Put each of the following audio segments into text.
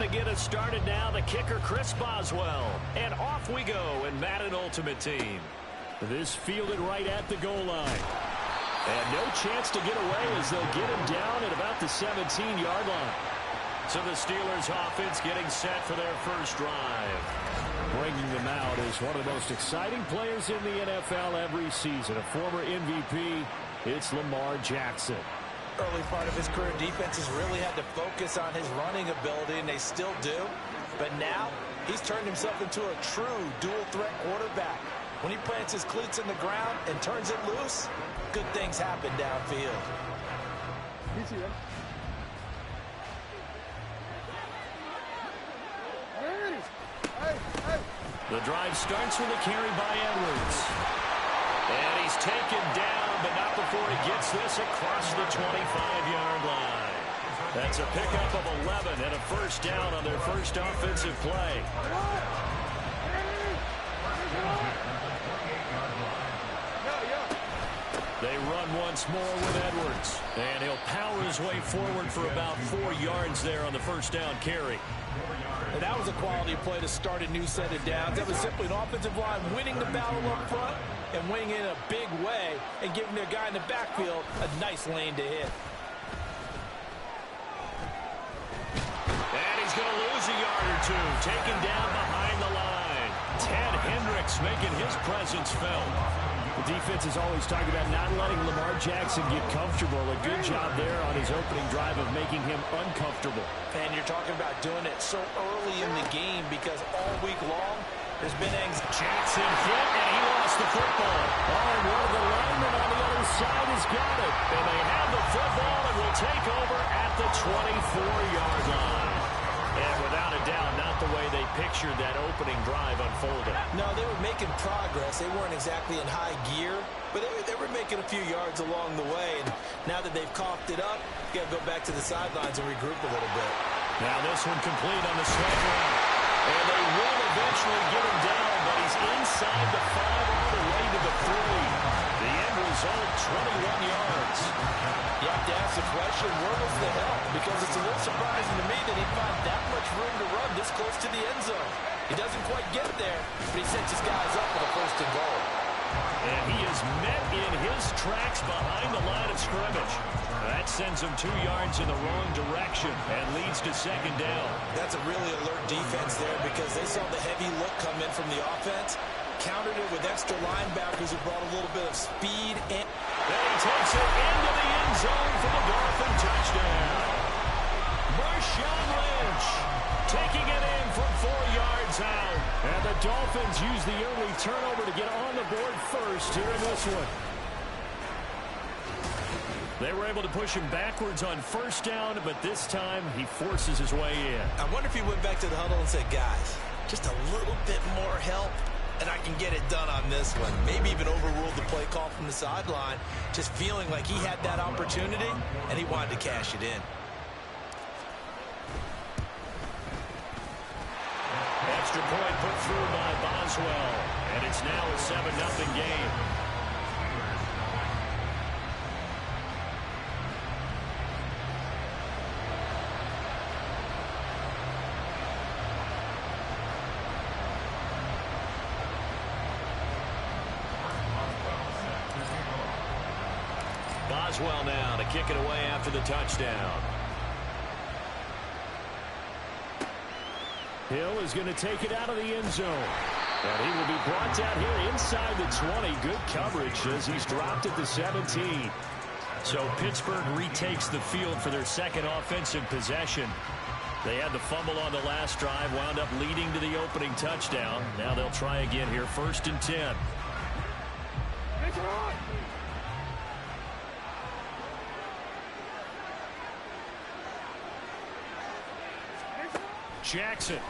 to get us started now. The kicker, Chris Boswell. And off we go in Madden Ultimate Team. This fielded right at the goal line. And no chance to get away as they'll get him down at about the 17-yard line. So the Steelers offense getting set for their first drive. Bringing them out is one of the most exciting players in the NFL every season. A former MVP, it's Lamar Jackson. Early part of his career, defenses really had to focus on his running ability, and they still do. But now, he's turned himself into a true dual-threat quarterback. When he plants his cleats in the ground and turns it loose, good things happen downfield. The drive starts with a carry by Edwards. And he's taken down, but not before he gets this across the 25-yard line. That's a pickup of 11 and a first down on their first offensive play. They run once more with Edwards. And he'll power his way forward for about 4 yards there on the first down carry. And that was a quality play to start a new set of downs. That was simply an offensive line winning the battle up front and winning in a big way and giving their guy in the backfield a nice lane to hit. And he's going to lose a yard or two. Taken down behind the line. Ted Hendricks making his presence felt. The defense is always talking about not letting Lamar Jackson get comfortable. A good job there on his opening drive of making him uncomfortable. And you're talking about doing it so early in the game because all week long there's been anxiety. Jackson hit, and he lost the football. Oh, and one of the linemen on the other side has got it. And they have the football and will take over at the 24-yard line. And without a doubt, not the way they pictured that opening drive unfolding. No, they were making progress. They weren't exactly in high gear, but they were making a few yards along the way. And now that they've coughed it up, you got to go back to the sidelines and regroup a little bit. Now this one complete on the slant route. And they will eventually get him down, but he's inside the 5 all the way to the 3. The end result, 21 yards. You have to ask the question, where was the help? Because it's a little surprising to me that he found that much room to run this close to the end zone. He doesn't quite get there, but he sets his guys up for the first and goal. And he is met in his tracks behind the line of scrimmage. That sends him 2 yards in the wrong direction and leads to second down. That's a really alert defense there because they saw the heavy look come in from the offense, countered it with extra linebackers who brought a little bit of speed. And then he takes it into the end zone for the Dolphin touchdown. Marshawn Lynch taking it in from 4 yards out. And the Dolphins use the early turnover to get on the board first here in this one. They were able to push him backwards on first down, but this time he forces his way in. I wonder if he went back to the huddle and said, guys, just a little bit more help, and I can get it done on this one. Maybe even overruled the play call from the sideline, just feeling like he had that opportunity, and he wanted to cash it in. Extra point put through by Boswell, and it's now a 7-0 game. Boswell now to kick it away after the touchdown. Hill is going to take it out of the end zone. And he will be brought down here inside the 20. Good coverage as he's dropped at the 17. So Pittsburgh retakes the field for their second offensive possession. They had the fumble on the last drive, wound up leading to the opening touchdown. Now they'll try again here, 1st and 10. Jackson.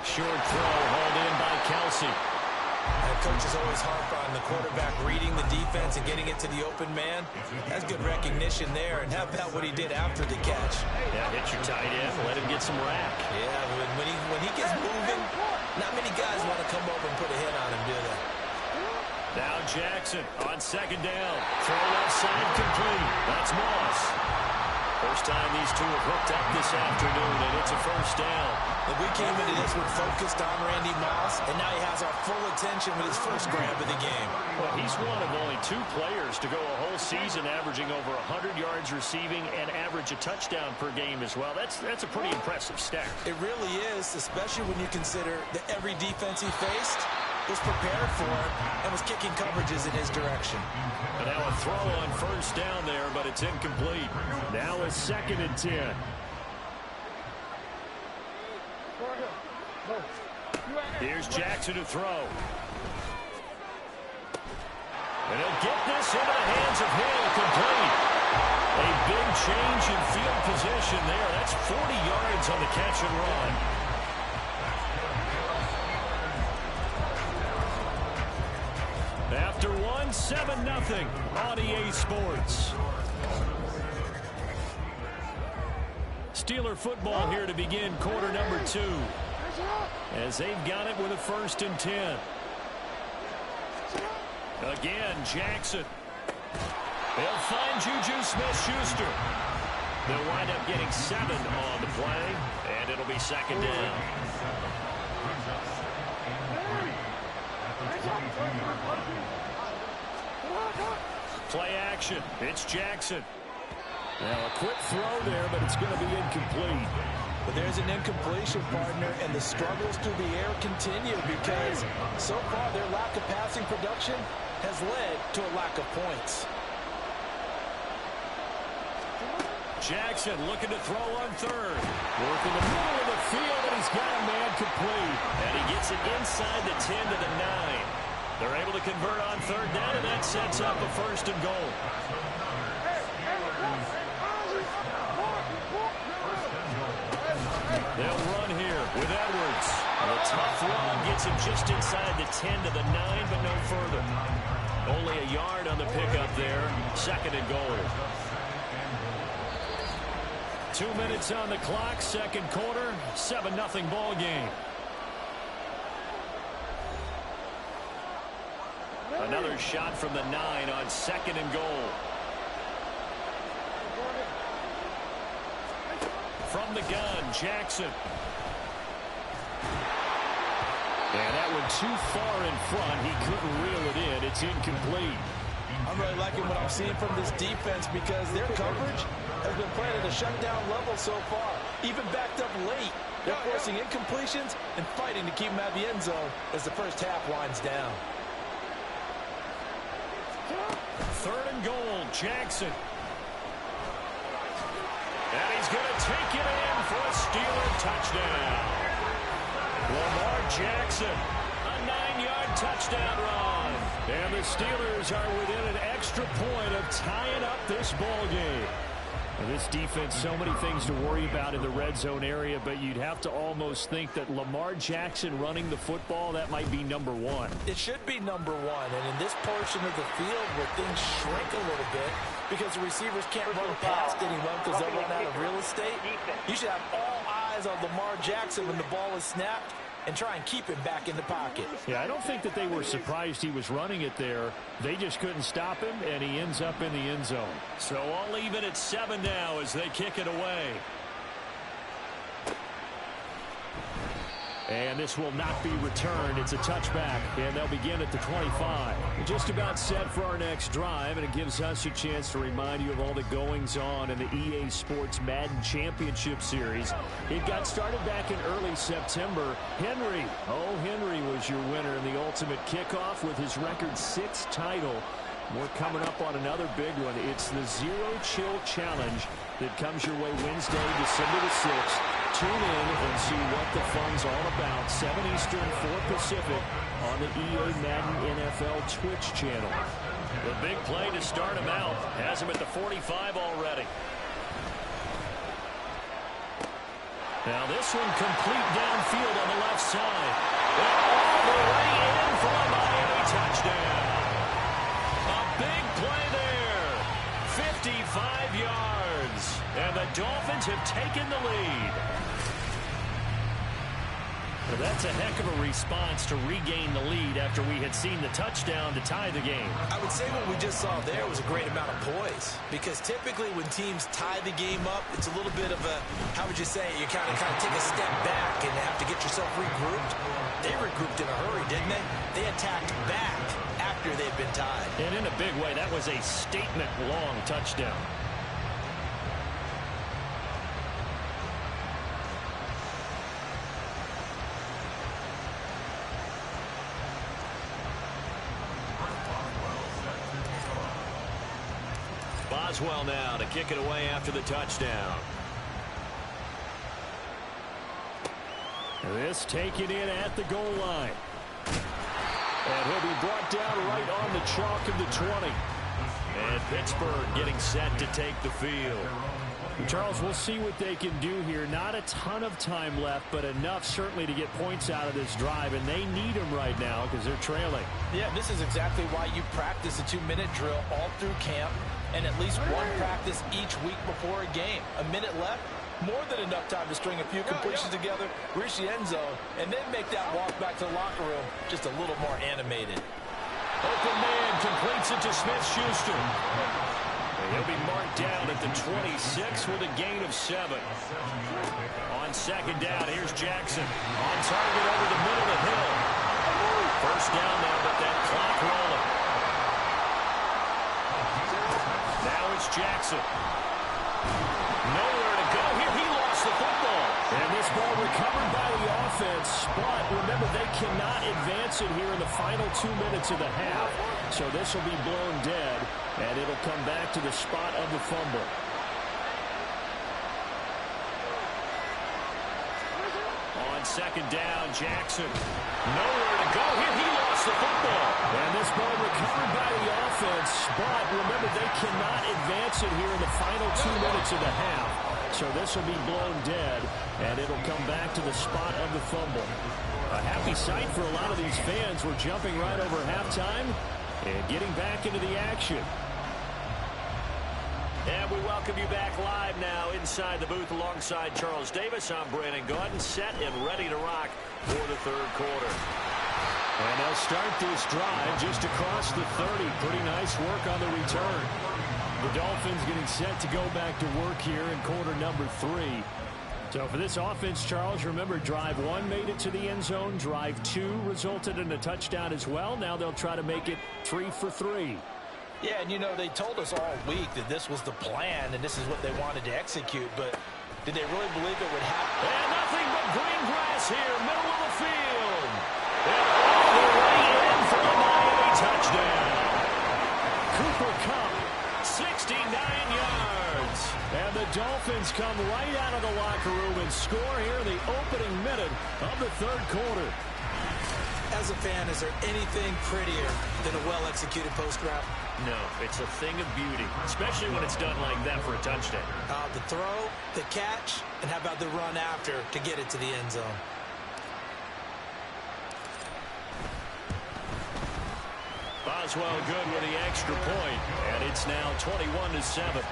Short throw hauled in by Kelsey. And coaches always harp on the quarterback reading the defense and getting it to the open man. That's good recognition there. And how about what he did after the catch? Yeah, hit your tight end, let him get some rack. Yeah, when he gets moving, not many guys want to come over and put a hit on him, do they? Now Jackson on second down. Throw left side complete. That's Moss. First time these two have hooked up this afternoon, and it's a first down. And we came into this one focused on Randy Moss, and now he has our full attention with his first grab of the game. Well, he's one of only 2 players to go a whole season averaging over 100 yards receiving and average a touchdown per game as well. That's a pretty impressive stat. It really is, especially when you consider that every defense he faced was prepared for it and was kicking coverages in his direction. And now a throw on first down there, but it's incomplete. Now a 2nd and 10. Here's Jackson to throw. And he'll get this into the hands of Hill, complete. A big change in field position there. That's 40 yards on the catch and run. After 7-0 on EA Sports. Steeler football here to begin quarter number 2. As they've got it with a 1st and 10. Again, Jackson. They'll find Juju Smith-Schuster. They'll wind up getting 7 on the play, and it'll be 2nd down. Play action. It's Jackson. Now a quick throw there, but it's going to be incomplete. But there's an incompletion, partner, and the struggles through the air continue because so far their lack of passing production has led to a lack of points. Jackson looking to throw on 3rd. Working the middle of the field, and he's got a man complete. And he gets it inside the 10 to the 9. They're able to convert on 3rd down, and that sets up a 1st and goal. They'll run here with Edwards. And a tough run gets him just inside the 10 to the 9, but no further. Only a yard on the pickup there. 2nd and goal. 2 minutes on the clock, 2nd quarter, 7-0 ball game. Another shot from the 9 on 2nd and goal. From the gun, Jackson. And that one too far in front. He couldn't reel it in. It's incomplete. I'm really liking what I'm seeing from this defense because their coverage has been playing at a shutdown level so far. Even backed up late. They're forcing incompletions and fighting to keep them out of the end zone as the first half winds down. 3rd and goal, Jackson. And he's going to take it in for a Steeler touchdown. Lamar Jackson, a 9-yard touchdown run. And the Steelers are within an extra point of tying up this ball game. And this defense, so many things to worry about in the red zone area, but you'd have to almost think that Lamar Jackson running the football, that might be number 1. It should be number 1, and in this portion of the field where things shrink a little bit because the receivers can't run past anyone because they'll run out of real estate, you should have all eyes on Lamar Jackson when the ball is snapped and try and keep him back in the pocket. Yeah, I don't think that they were surprised he was running it there. They just couldn't stop him, and he ends up in the end zone. So all even at 7 now as they kick it away. And this will not be returned. It's a touchback, and they'll begin at the 25. Just about set for our next drive, and it gives us a chance to remind you of all the goings-on in the EA Sports Madden Championship Series. It got started back in early September. Henry was your winner in the ultimate kickoff with his record 6th title. We're coming up on another big one. It's the Zero Chill Challenge that comes your way Wednesday, December the 6th. Tune in and see what the fun's all about. 7 Eastern, 4 Pacific on the EA Madden NFL Twitch channel. The big play to start him out. Has him at the 45 already. Now this one complete downfield on the left side. And all the way in for a Miami touchdown. A big play there. 55 yards. And the Dolphins have taken the lead. Well, that's a heck of a response to regain the lead after we had seen the touchdown to tie the game. I would say what we just saw there was a great amount of poise. because typically when teams tie the game up, it's a little bit of a, how would you say, you kind of take a step back and have to get yourself regrouped. They regrouped in a hurry, didn't they? They attacked back after they've been tied. And in a big way, that was a statement-long touchdown. Boswell now to kick it away after the touchdown. This taken in at the goal line. And he'll be brought down right on the chalk of the 20. And Pittsburgh getting set to take the field. Charles, we'll see what they can do here. Not a ton of time left, but enough certainly to get points out of this drive. And they need them right now because they're trailing. Yeah, this is exactly why you practice a 2-minute drill all through camp and at least one practice each week before a game. A minute left, more than enough time to string a few completions together, reach the end zone, and then make that walk back to the locker room just a little more animated. Open man completes it to Smith-Schuster. He'll be marked down at the 26 with a gain of 7. On second down, here's Jackson. On target over the middle of Hill. First down now, but that clock rolling. Now it's Jackson. Nowhere to go here. He lost the football. And this ball recovered by the offense. But remember, they cannot advance it here in the final 2 minutes of the half. So this will be blown dead. And it'll come back to the spot of the fumble. On second down, Jackson. Nowhere to go here. He lost the football. And this ball recovered by the offense. But remember, they cannot advance it here in the final 2 minutes of the half. So this will be blown dead. And it'll come back to the spot of the fumble. A happy sight for a lot of these fans. We're jumping right over halftime and getting back into the action. And we welcome you back live now inside the booth alongside Charles Davis. I'm Brandon Gaudin, set and ready to rock for the third quarter. And they'll start this drive just across the 30. Pretty nice work on the return. The Dolphins getting set to go back to work here in quarter number 3. So for this offense, Charles, remember, drive 1 made it to the end zone. Drive 2 resulted in a touchdown as well. Now they'll try to make it 3 for 3. Yeah, and you know, they told us all week that this was the plan and this is what they wanted to execute, but did they really believe it would happen? And nothing but green grass here, middle of the field. And all the way in for the Miami touchdown. Cooper Kupp, 69 yards. And the Dolphins come right out of the locker room and score here in the opening minute of the third quarter. As a fan, is there anything prettier than a well-executed post route? No, it's a thing of beauty, especially when it's done like that for a touchdown. The throw, the catch, and how about the run after to get it to the end zone? Boswell good with the extra point, and it's now 21-7.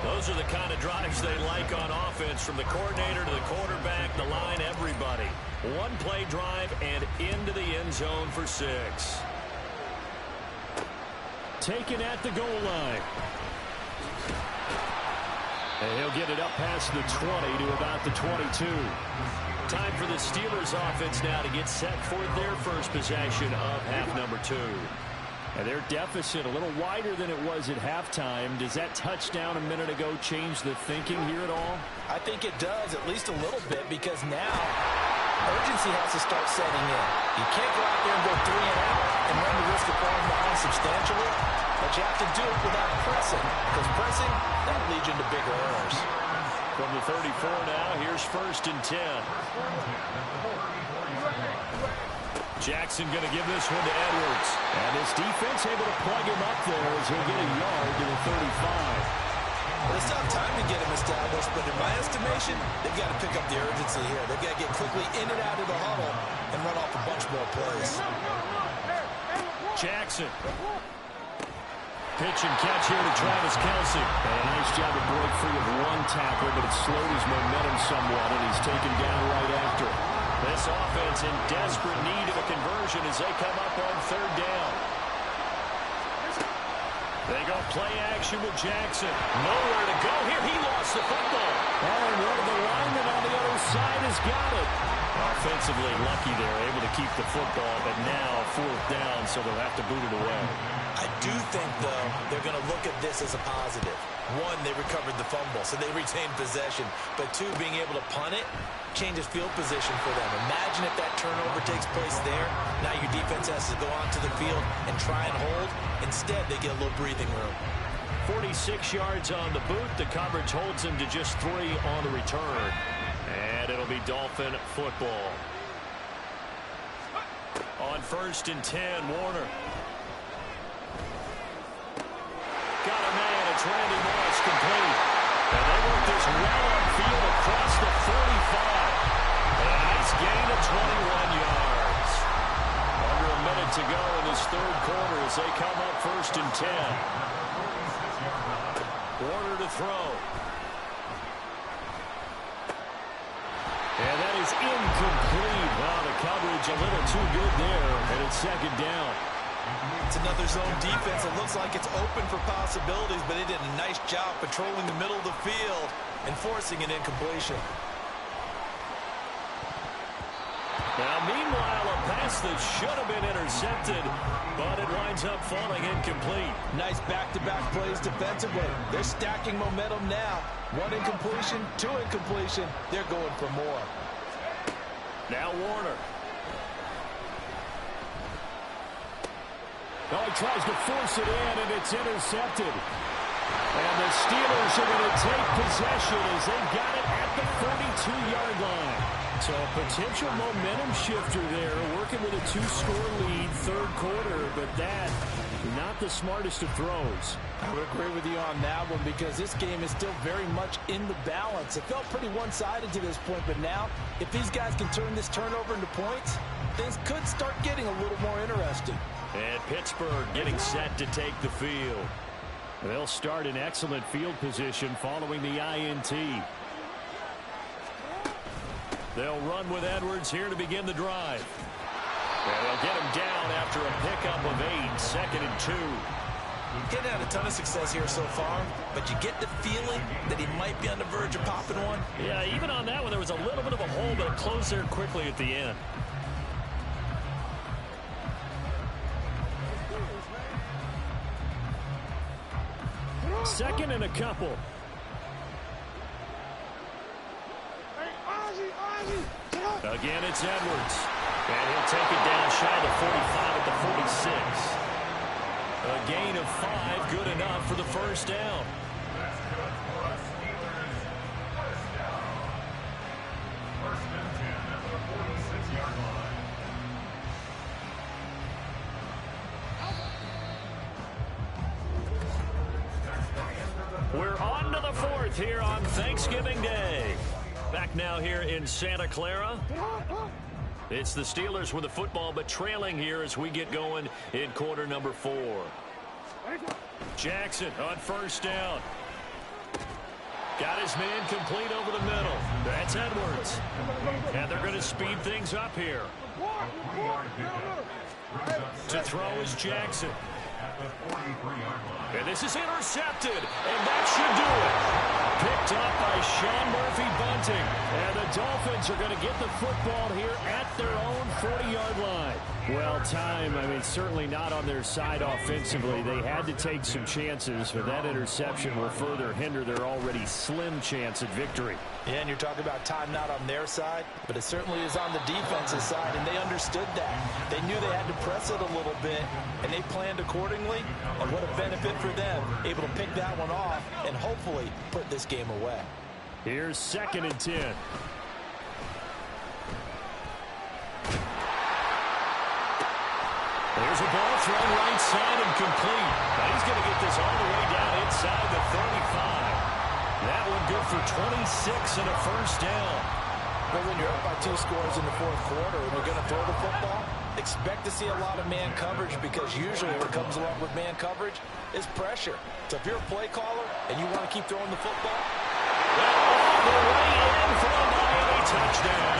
Those are the kind of drives they like on offense, from the coordinator to the quarterback, the line, everybody. One play drive and into the end zone for 6. Taken at the goal line. And he'll get it up past the 20 to about the 22. Time for the Steelers offense now to get set for their first possession of half number 2. And their deficit a little wider than it was at halftime. Does that touchdown a minute ago change the thinking here at all? I think it does, at least a little bit, because now urgency has to start setting in. You can't go out there and go 3 and out and run the risk of falling behind substantially, but you have to do it without pressing, because pressing, that leads you into bigger errors. From the 34 now, here's 1st and 10. Jackson going to give this one to Edwards. And his defense able to plug him up there as he'll get a yard to the 35. Well, it's not time to get him established, but in my estimation, they've got to pick up the urgency here. They've got to get quickly in and out of the huddle and run off a bunch more plays. Jackson. Pitch and catch here to Travis Kelce. And a nice job to break free of one tackle, but it slowed his momentum somewhat, and he's taken down right after. This offense in desperate need of a conversion as they come up on 3rd down. They go play action with Jackson. Nowhere to go here. He lost the football. And one of the linemen on the other side has got it. Offensively lucky there, able to keep the football, but now fourth down, so they'll have to boot it away. I do think, though, they're going to look at this as a positive. One, they recovered the fumble, so they retained possession. But two, being able to punt it changes field position for them. Imagine if that turnover takes place there. Now your defense has to go onto the field and try and hold. Instead, they get a little breathing room. 46 yards on the boot. The coverage holds him to just 3 on the return. And it'll be Dolphin football. On 1st and 10, Warner. Got a man. It's Randy Moss, complete. And they work this well on field across the 45. A nice gain of 21 yards. Under a minute to go in this third quarter as they come up 1st and 10. Warner to throw. And that is incomplete. Wow, the coverage a little too good there, and it's 2nd down. It's another zone defense. It looks like it's open for possibilities, but they did a nice job patrolling the middle of the field and forcing an incompletion. Now, meanwhile, a pass that should have been intercepted, but it winds up falling incomplete. Nice back-to-back plays defensively. They're stacking momentum now. 1 incompletion, 2 incompletion. They're going for more. Now Warner. Oh, he tries to force it in, and it's intercepted. And the Steelers are going to take possession as they got it at the 42-yard line. So a potential momentum shifter there, working with a 2-score lead, third quarter, but that, not the smartest of throws. I would agree with you on that one because this game is still very much in the balance. It felt pretty one-sided to this point, but now, if these guys can turn this turnover into points, things could start getting a little more interesting. And Pittsburgh getting set to take the field. They'll start in excellent field position following the INT. They'll run with Edwards here to begin the drive. And they'll get him down after a pickup of 8, 2nd and 2. Getting had a ton of success here so far, but you get the feeling that he might be on the verge of popping one. Yeah, even on that one, there was a little bit of a hole, but it closed there quickly at the end. Second and a couple. Again, it's Edwards. And he'll take it down shy of the 45 at the 46. A gain of 5, good enough for the first down. We're on to the 4th here on Thanksgiving Day. Back now here in Santa Clara. It's the Steelers with the football, but trailing here as we get going in quarter number 4. Jackson on 1st down. Got his man complete over the middle. That's Edwards. And they're going to speed things up here. To throw is Jackson. And this is intercepted, and that should do it. Picked up by Sean Murphy-Bunting. And the Dolphins are going to get the football here at their own 40-yard line. Well, time, certainly not on their side offensively. They had to take some chances, but that interception will further hinder their already slim chance at victory. Yeah, and you're talking about time not on their side, but it certainly is on the defensive side, and they understood that. They knew they had to press it a little bit, and they planned accordingly, and what a benefit for them, able to pick that one off and hopefully put this game away. Here's 2nd and 10. There's a ball thrown right side and complete. Now he's going to get this all the way down inside the 35. That one good for 26 and a first down. But when you're up by 2 scores in the 4th quarter and you're going to throw the football, expect to see a lot of man coverage because usually what comes along with man coverage is pressure. So if you're a play caller and you want to keep throwing the football, well, all the way in for a Miami touchdown.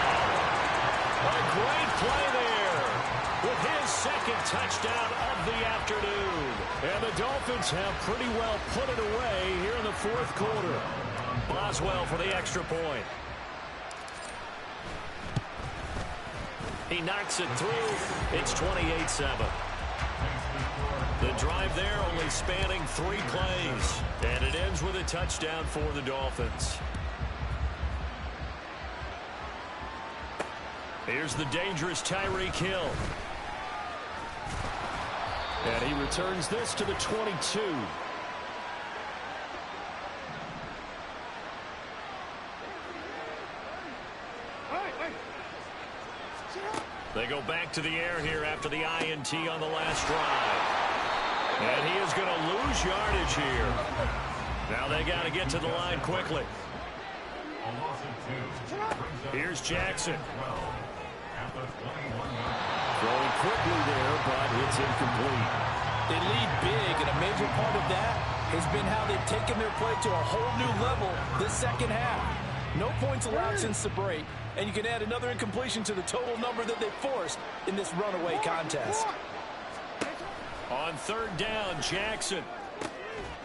A great play there with his second touchdown of the afternoon. And the Dolphins have pretty well put it away here in the fourth quarter. Boswell for the extra point. He knocks it through. It's 28-7. The drive there only spanning 3 plays. And it ends with a touchdown for the Dolphins. Here's the dangerous Tyreek Hill. And he returns this to the 22. They go back to the air here after the INT on the last drive. And he is going to lose yardage here. Now they got to get to the line quickly. Here's Jackson. Throwing quickly there, but it's incomplete. They lead big, and a major part of that has been how they've taken their play to a whole new level this second half. No points allowed since the break, and you can add another incompletion to the total number that they forced in this runaway contest. On third down, Jackson.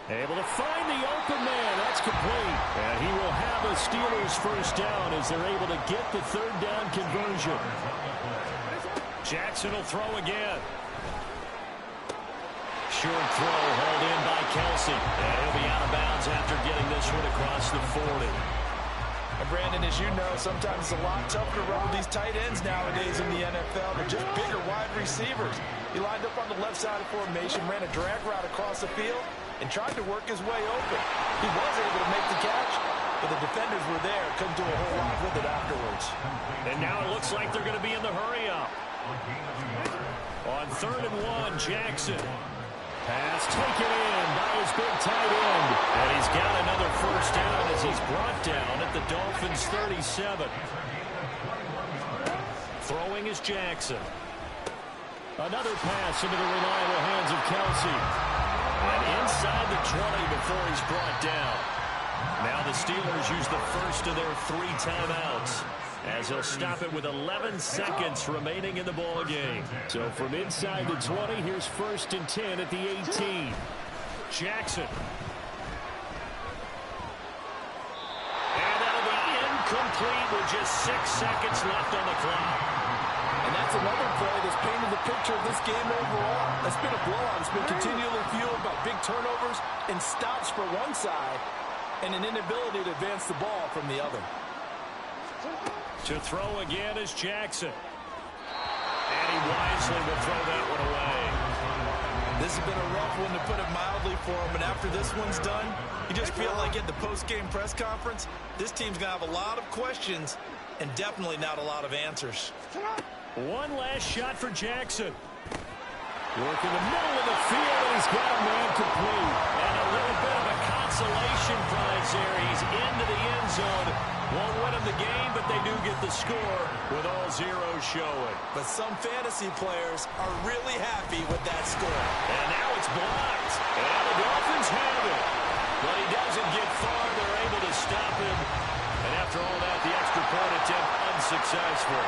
Able to find the open man. That's complete. And he will have a Steelers first down as they're able to get the third down conversion. Jackson will throw again. Short throw hauled in by Kelsey. And he'll be out of bounds after getting this one across the 40. And Brandon, as you know, sometimes it's a lot tougher to run with these tight ends nowadays in the NFL. They're just bigger wide receivers. He lined up on the left side of formation, ran a drag route across the field, and tried to work his way open. He was able to make the catch, but the defenders were there. Couldn't do a whole lot with it afterwards. And now it looks like they're going to be in the hurry-up. On 3rd and 1, Jackson. Pass taken in by his big tight end. And he's got another first down as he's brought down at the Dolphins' 37. Throwing is Jackson. Another pass into the reliable hands of Kelsey. And inside the 20 before he's brought down. Now the Steelers use the first of their 3 timeouts, as he'll stop it with 11 seconds remaining in the ball game. So from inside the 20, here's 1st and 10 at the 18. Jackson. And that'll be incomplete with just 6 seconds left on the clock. And that's another play that's painted the picture of this game overall. It's been a blowout. It's been continually fueled by big turnovers and stops for one side and an inability to advance the ball from the other. To throw again is Jackson. And he wisely will throw that one away. This has been a rough one, to put it mildly, for him. And after this one's done, you just feel like at the post-game press conference, this team's going to have a lot of questions and definitely not a lot of answers. One last shot for Jackson. Work in the middle of the field, and he's got a man complete. And a little bit of a consolation prize there. He's into the end zone. Won't win him the game, but they do get the score with all zeros showing. But some fantasy players are really happy with that score. And now it's blocked. And the Dolphins have it. But he doesn't get far. They're able to stop him. And after all that, the extra point attempt unsuccessful.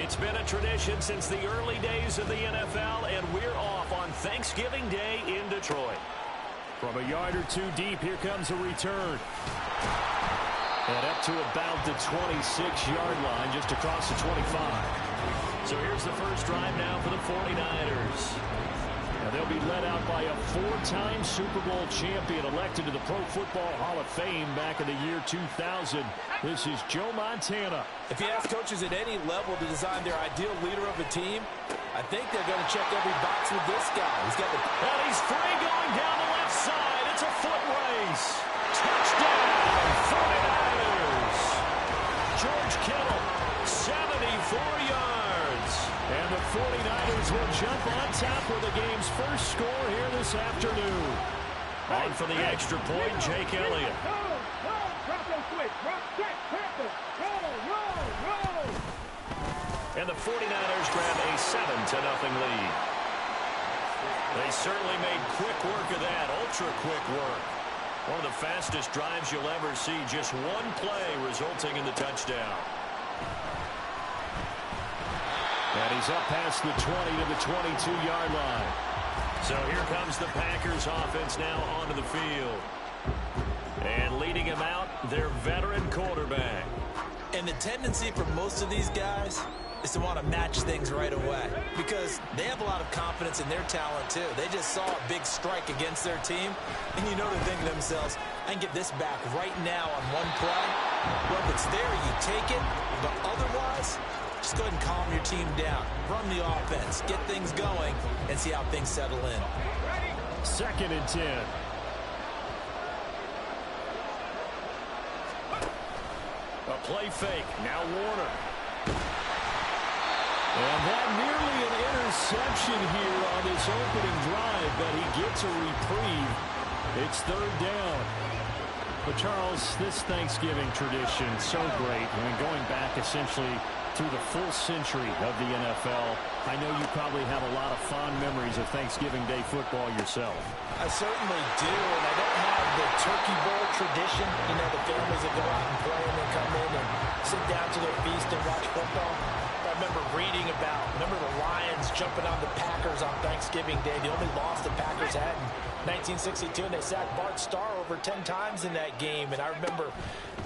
It's been a tradition since the early days of the NFL, and we're off on Thanksgiving Day in Detroit. From a yard or two deep, here comes a return. And up to about the 26-yard line, just across the 25. So here's the first drive now for the 49ers. And they'll be led out by a 4-time Super Bowl champion elected to the Pro Football Hall of Fame back in the year 2000. This is Joe Montana. If you ask coaches at any level to design their ideal leader of a team, I think they're going to check every box with this guy. And he's free going down the left side. It's a foot race. Touchdown, 49ers. George Kittle, 74 yards. And the 49ers will jump on top with the game's first score here this afternoon. On for the extra point, Jake Elliott. And the 49ers grab a 7-0 lead. They certainly made quick work of that, ultra-quick work. One of the fastest drives you'll ever see, just one play resulting in the touchdown. And he's up past the 20 to the 22-yard line. So here comes the Packers offense now onto the field. And leading him out, their veteran quarterback. And the tendency for most of these guys is to want to match things right away because they have a lot of confidence in their talent too. They just saw a big strike against their team, and you know they're thinking to themselves, I can get this back right now on one play. Well, if it's there, you take it, but otherwise, just go ahead and calm your team down. Run the offense, get things going, and see how things settle in. 2nd and 10. A play fake. Now Warner. And that nearly an interception here on this opening drive, but he gets a reprieve. It's 3rd down. But, Charles, this Thanksgiving tradition, so great. I mean, going back essentially through the full century of the NFL, I know you probably have a lot of fond memories of Thanksgiving Day football yourself. I certainly do, and I don't have the turkey bowl tradition. You know, the families that go out and play and then come in and sit down to their feast and watch football. I remember reading remember the Lions jumping on the Packers on Thanksgiving Day. The only loss the Packers had in 1962, and they sacked Bart Starr over 10 times in that game. And I remember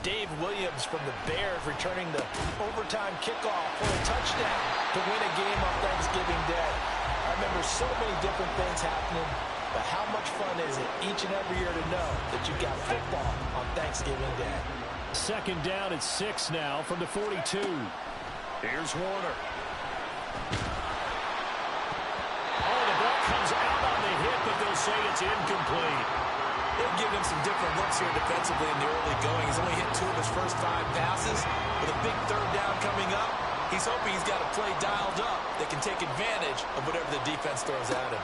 Dave Williams from the Bears returning the overtime kickoff for a touchdown to win a game on Thanksgiving Day. I remember so many different things happening, but how much fun is it each and every year to know that you've got football on Thanksgiving Day? 2nd down at 6 now from the 42. Here's Warner. Oh, the ball comes out on the hit, but they'll say it's incomplete. They'll give him some different looks here defensively in the early going. He's only hit 2 of his first 5 passes. With a big 3rd down coming up, he's hoping he's got a play dialed up that can take advantage of whatever the defense throws at him.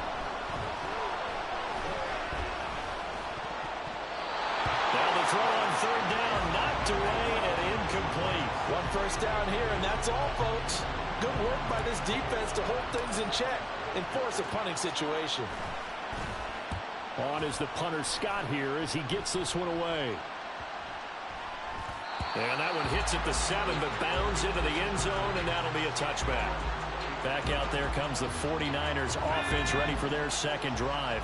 Now the throw on 3rd down, knocked away and incomplete. 1 first down here, and that's all, folks. Good work by this defense to hold things in check and force a punting situation. On is the punter Scott here as he gets this one away. And that one hits at the 7, but bounds into the end zone, and that'll be a touchback. Back out there comes the 49ers offense ready for their 2nd drive.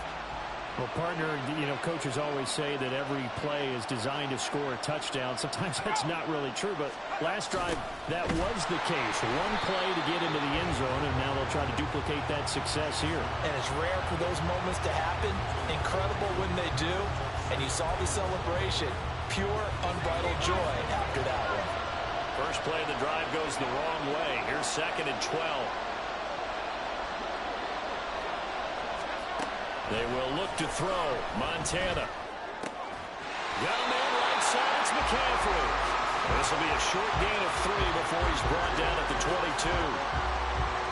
Well, partner, you know, coaches always say that every play is designed to score a touchdown. Sometimes that's not really true, but last drive, that was the case. One play to get into the end zone, and now they'll try to duplicate that success here. And it's rare for those moments to happen. Incredible when they do. And you saw the celebration. Pure, unbridled joy after that one. First play of the drive goes the wrong way. Here's 2nd and 12. They will look to throw. Montana. Got a man right side. It's McCaffrey. This will be a short gain of 3 before he's brought down at the 22.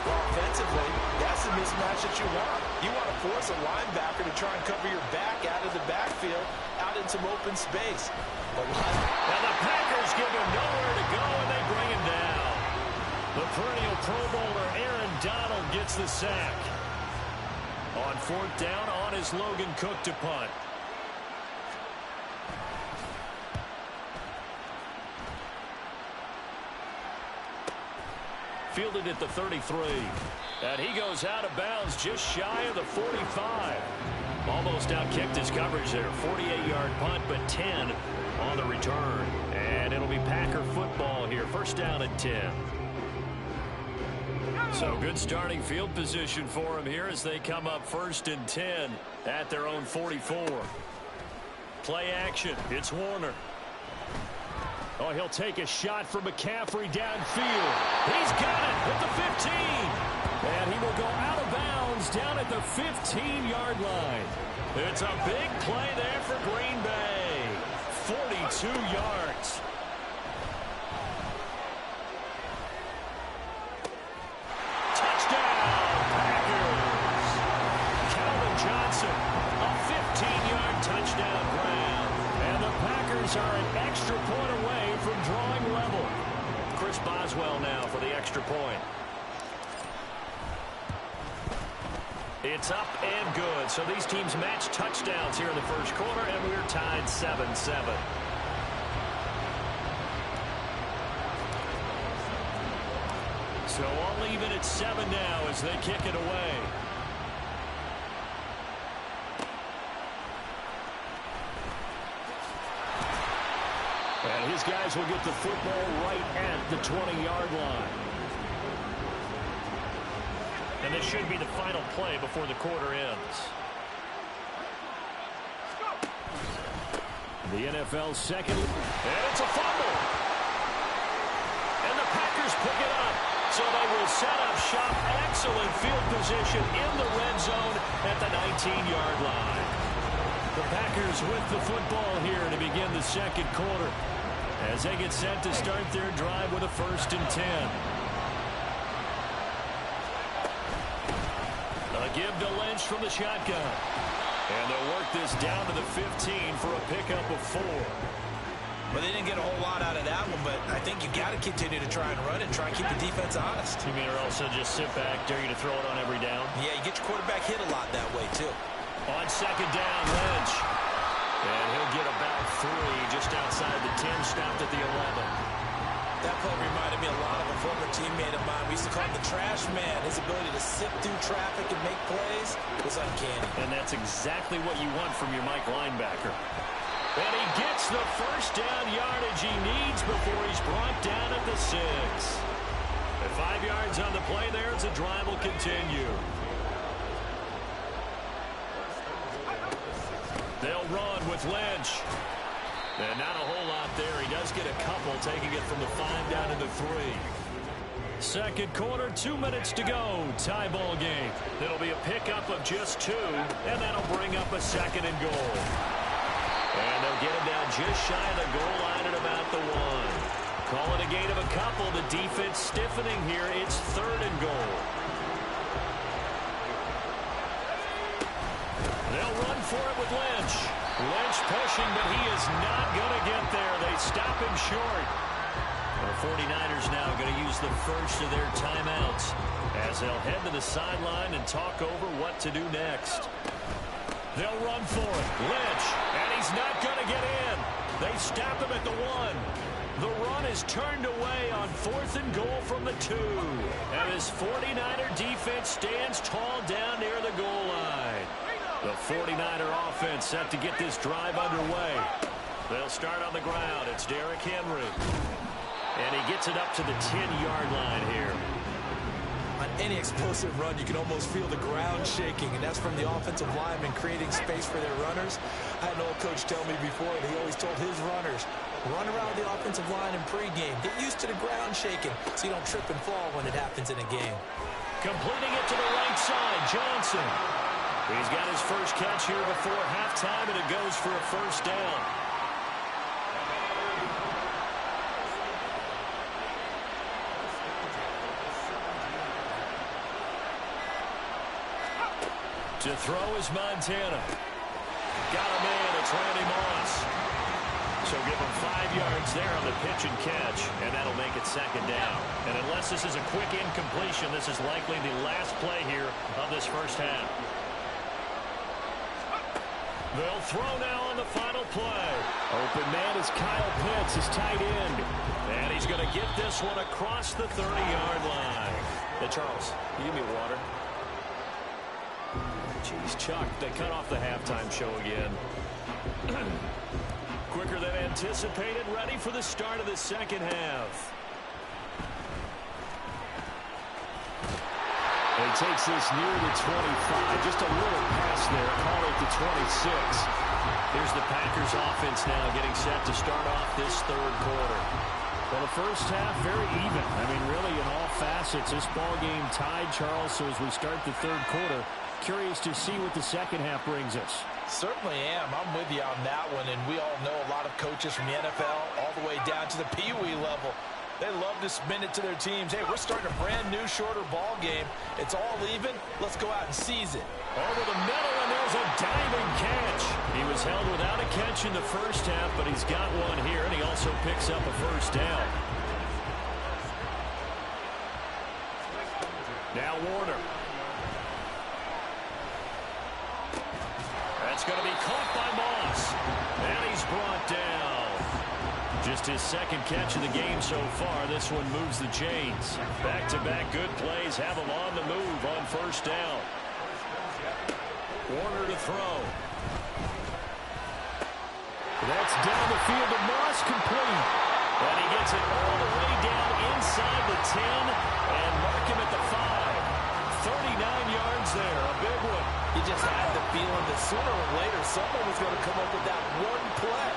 Well, offensively, that's the mismatch that you want. You want to force a linebacker to try and cover your back out of the backfield, out in some open space. And the Packers give him nowhere to go, and they bring him down. The perennial Pro Bowler Aaron Donald gets the sack. On 4th down, on is Logan Cook to punt. Fielded at the 33. And he goes out of bounds just shy of the 45. Almost outkicked his coverage there. 48-yard punt, but 10 on the return. And it'll be Packer football here. First down and 10. So good starting field position for him here as they come up first and 10 at their own 44. Play action. It's Warner. Oh, he'll take a shot for McCaffrey downfield. He's got it at the 15. And he will go out of bounds down at the 15-yard line. It's a big play there for Green Bay. 42 yards. Touchdown, Packers. Calvin Johnson, a 15-yard touchdown grab. And the Packers are an extra point away from drawing level. Chris Boswell now for the extra point. It's up and good. So these teams match touchdowns here in the first quarter, and we're tied 7-7. So all even at 7 now as they kick it away. And his guys will get the football right at the 20-yard line. And this should be the final play before the quarter ends. The NFL's second. And it's a fumble. And the Packers pick it up. So they will set up shop. Excellent field position in the red zone at the 19-yard line. The Packers with the football here to begin the second quarter as they get set to start their drive with a first and 10. A give to Lynch from the shotgun. And they'll work this down to the 15 for a pickup of 4. Well, they didn't get a whole lot out of that one, but I think you got to continue to try and run it, try and keep the defense honest. You mean, or also just sit back, dare you to throw it on every down? Yeah, you get your quarterback hit a lot that way, too. On second down, Lynch. And he'll get about 3 just outside the 10, stopped at the 11. That play reminded me a lot of a former teammate of mine. We used to call him the trash man. His ability to sift through traffic and make plays was uncanny. And that's exactly what you want from your Mike linebacker. And he gets the first down yardage he needs before he's brought down at the 6. At 5 yards on the play there, as the drive will continue. They'll run with Lynch. And not a whole lot there. He does get a couple, taking it from the 5 down to the 3. Second quarter, 2 minutes to go. Tie ball game. It'll be a pickup of just 2, and that'll bring up a second and goal. And they'll get him down just shy of the goal line at about the 1. Call it a gain of a couple. The defense stiffening here. It's 3rd and goal. They'll run for it with Lynch. Lynch pushing, but he is not going to get there. They stop him short. The 49ers now going to use the first of their timeouts as they'll head to the sideline and talk over what to do next. They'll run for it. Lynch, and he's not going to get in. They stop him at the 1. The run is turned away on 4th and goal from the 2. And his 49er defense stands tall down near the goal line. The 49er offense set to get this drive underway. They'll start on the ground. It's Derrick Henry. And he gets it up to the 10-yard line here. On any explosive run, you can almost feel the ground shaking, and that's from the offensive linemen creating space for their runners. I had an old coach tell me before that he always told his runners, run around the offensive line in pregame. Get used to the ground shaking so you don't trip and fall when it happens in a game. Completing it to the right side, Johnson. He's got his first catch here before halftime, and it goes for a first down. To throw is Montana. Got him in. It's Randy Moss. So give him 5 yards there on the pitch and catch, and that'll make it second down. And unless this is a quick incompletion, this is likely the last play here of this first half. They'll throw now on the final play. Open man is Kyle Pitts, his tight end. And he's going to get this one across the 30-yard line. Hey, Charles, can you give me water? Jeez, Chuck, they cut off the halftime show again. Quicker than anticipated, ready for the start of the second half. He takes this near the 25. Just a little pass there. Call it the 26. Here's the Packers offense now getting set to start off this third quarter. Well, the first half, very even. I mean, really, in all facets, this ball game tied, Charles. So as we start the third quarter, curious to see what the second half brings us. Certainly am. I'm with you on that one. And we all know a lot of coaches from the NFL all the way down to the Pee Wee level. They love to spin it to their teams. Hey, we're starting a brand new, shorter ball game. It's all even. Let's go out and seize it. Over the middle, and there's a diving catch. He was held without a catch in the first half, but he's got one here, and he also picks up a first down. Now Warner. That's going to be caught by Moss. And he's brought down. Just his second catch of the game so far. This one moves the chains. Back-to-back good plays have him on the move on first down. Warner to throw. That's down the field to Moss, complete. And he gets it all the way down inside the 10 and mark him at the 5. 39 yards there, a big one. You just had the feeling that sooner or later someone was going to come up with that one play.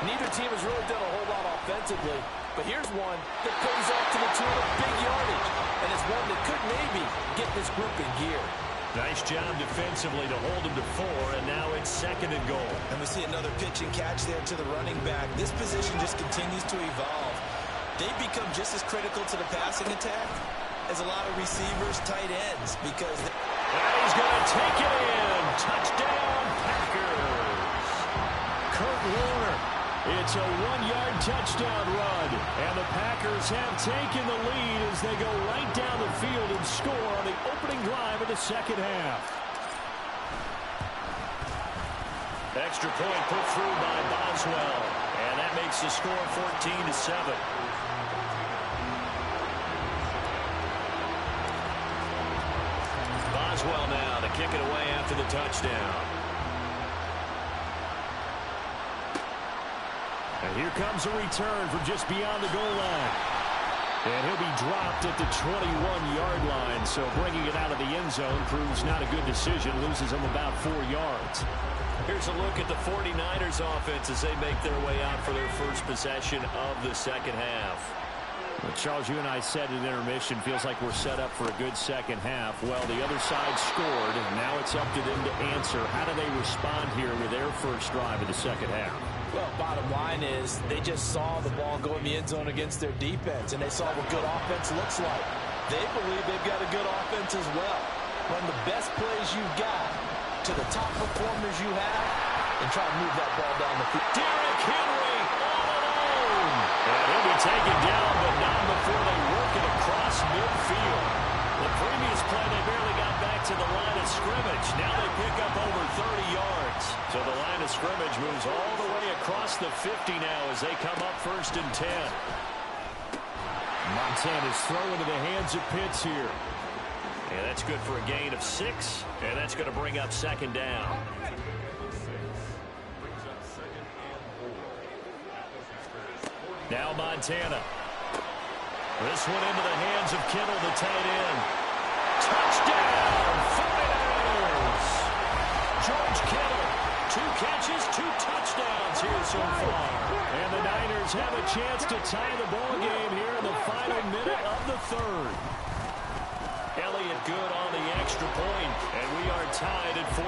Neither team has really done a whole lot offensively, but here's one that pays off to the tune of big yardage, and it's one that could maybe get this group in gear. Nice job defensively to hold him to 4, and now it's second and goal. And we see another pitch and catch there to the running back. This position just continues to evolve. They become just as critical to the passing attack as a lot of receivers, tight ends, because... And he's going to take it in. Touchdown, Packers. Kurt Warner. It's a 1-yard touchdown run. And the Packers have taken the lead as they go right down the field and score on the opening drive of the second half. Extra point put through by Boswell. And that makes the score 14-7. Boswell now to kick it away after the touchdown. And here comes a return from just beyond the goal line. And he'll be dropped at the 21-yard line. So bringing it out of the end zone proves not a good decision. Loses him about 4 yards. Here's a look at the 49ers offense as they make their way out for their first possession of the second half. Well, Charles, you and I said at intermission, feels like we're set up for a good second half. Well, the other side scored, and now it's up to them to answer. How do they respond here with their first drive of the second half? Well, bottom line is they just saw the ball go in the end zone against their defense, and they saw what good offense looks like. They believe they've got a good offense as well. Run the best plays you've got to the top performers you have and try to move that ball down the field. Derrick Henry all alone. And he'll be taken down, but not before they work it across midfield. The previous play, they barely got back to the line of scrimmage. Now they pick up over 30 yards. So the line of scrimmage moves all the way across the 50 now as they come up first and 10. Montana's throw into the hands of Pitts here. And that's good for a gain of 6, and that's going to bring up second down. Now Montana. This one into the hands of Kittle, the tight end. Touchdown, 49ers! George Kittle, 2 catches, 2 touchdowns here so far. And the Niners have a chance to tie the ball game here in the final minute of the third. Elliott good on the extra point, and we are tied at 14.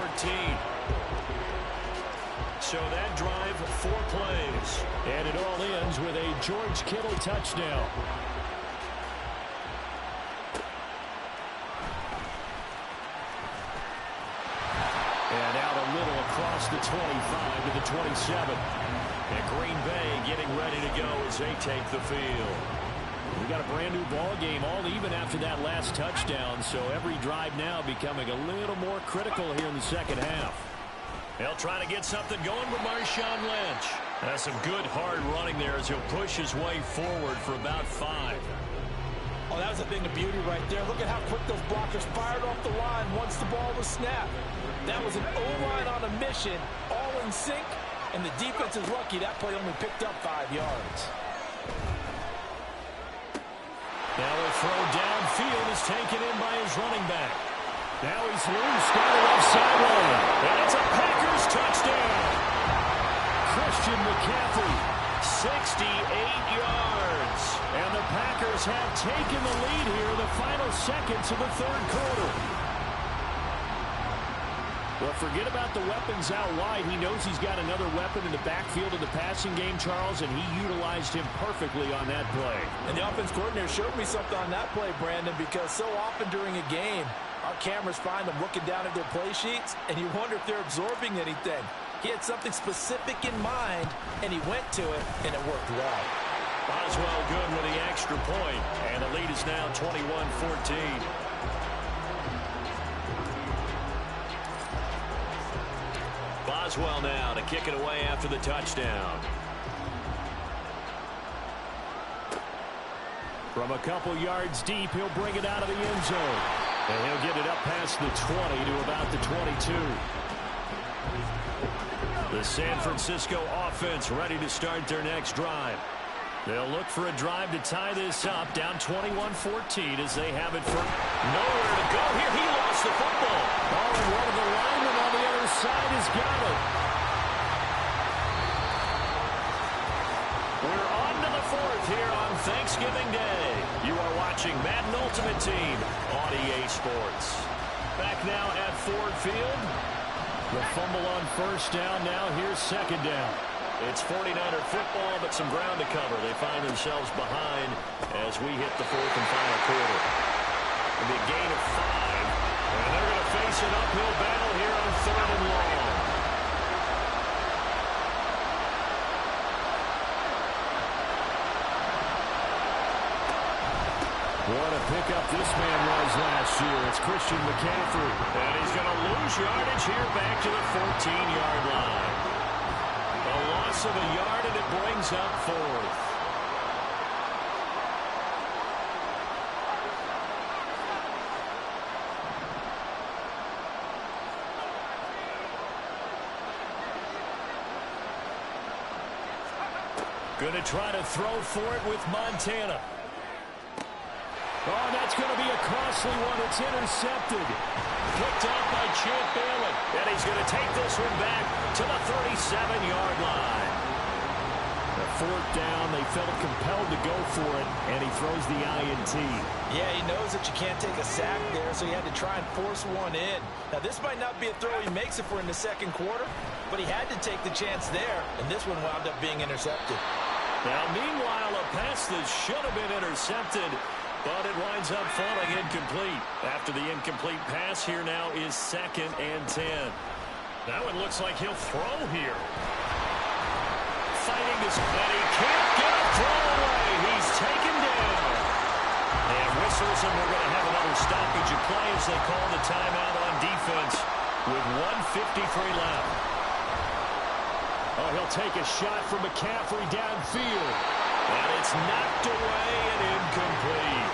So that drive, 4 plays. And it all ends with a George Kittle touchdown. And out a little across the 25 to the 27. And Green Bay getting ready to go as they take the field. We got a brand new ball game, all even after that last touchdown. So every drive now becoming a little more critical here in the second half. They'll try to get something going with Marshawn Lynch. That's some good hard running there as he'll push his way forward for about 5. Oh, that was a thing of beauty right there. Look at how quick those blockers fired off the line once the ball was snapped. That was an O-line on a mission, all in sync, and the defense is lucky that play only picked up 5 yards. Now a throw downfield is taken in by his running back. Now he's loose down the left sideline. And it's a Packers touchdown. Christian McCaffrey, 68 yards. And the Packers have taken the lead here in the final seconds of the third quarter. Well, forget about the weapons out wide. He knows he's got another weapon in the backfield of the passing game, Charles, and he utilized him perfectly on that play. And the offense coordinator showed me something on that play, Brandon, because so often during a game, our cameras find them looking down at their play sheets, and you wonder if they're absorbing anything. He had something specific in mind, and he went to it, and it worked well. Boswell good with the extra point, and the lead is now 21-14. Boswell now to kick it away after the touchdown. From a couple yards deep, he'll bring it out of the end zone. And he'll get it up past the 20 to about the 22. The San Francisco offense ready to start their next drive. They'll look for a drive to tie this up, down 21-14 as they have it for nowhere to go. Here he lost the football. Oh, and one of the linemen on the other side has got it. We're on to the 4th here on Thanksgiving Day. You are watching Madden Ultimate Team on EA Sports. Back now at Ford Field. The fumble on first down. Now here's second down. It's 49er football, but some ground to cover. They find themselves behind as we hit the 4th and final quarter. It'll be a gain of 5, and they're going to face an uphill battle here on 3rd and long. What a pickup this man was last year. It's Christian McCaffrey, and he's going to lose yardage here back to the 14-yard line. A loss of a yard, and it brings up 4th. Going to try to throw for it with Montana. Oh, that's going to be a costly one. It's intercepted. Picked up by Champ Bailey. And he's going to take this one back to the 37-yard line. The 4th down, they felt compelled to go for it, and he throws the INT. Yeah, he knows that you can't take a sack there, so he had to try and force one in. Now, this might not be a throw he makes if we're in the second quarter, but he had to take the chance there, and this one wound up being intercepted. Now, meanwhile, a pass that should have been intercepted, but it winds up falling incomplete. After the incomplete pass, here now is 2nd and 10. That one looks like he'll throw here. Fighting this, and he can't get a throw away. He's taken down. And whistles, and we're going to have another stoppage of play as they call the timeout on defense with 1:53 left. Oh, he'll take a shot from McCaffrey downfield. And it's knocked away and incomplete.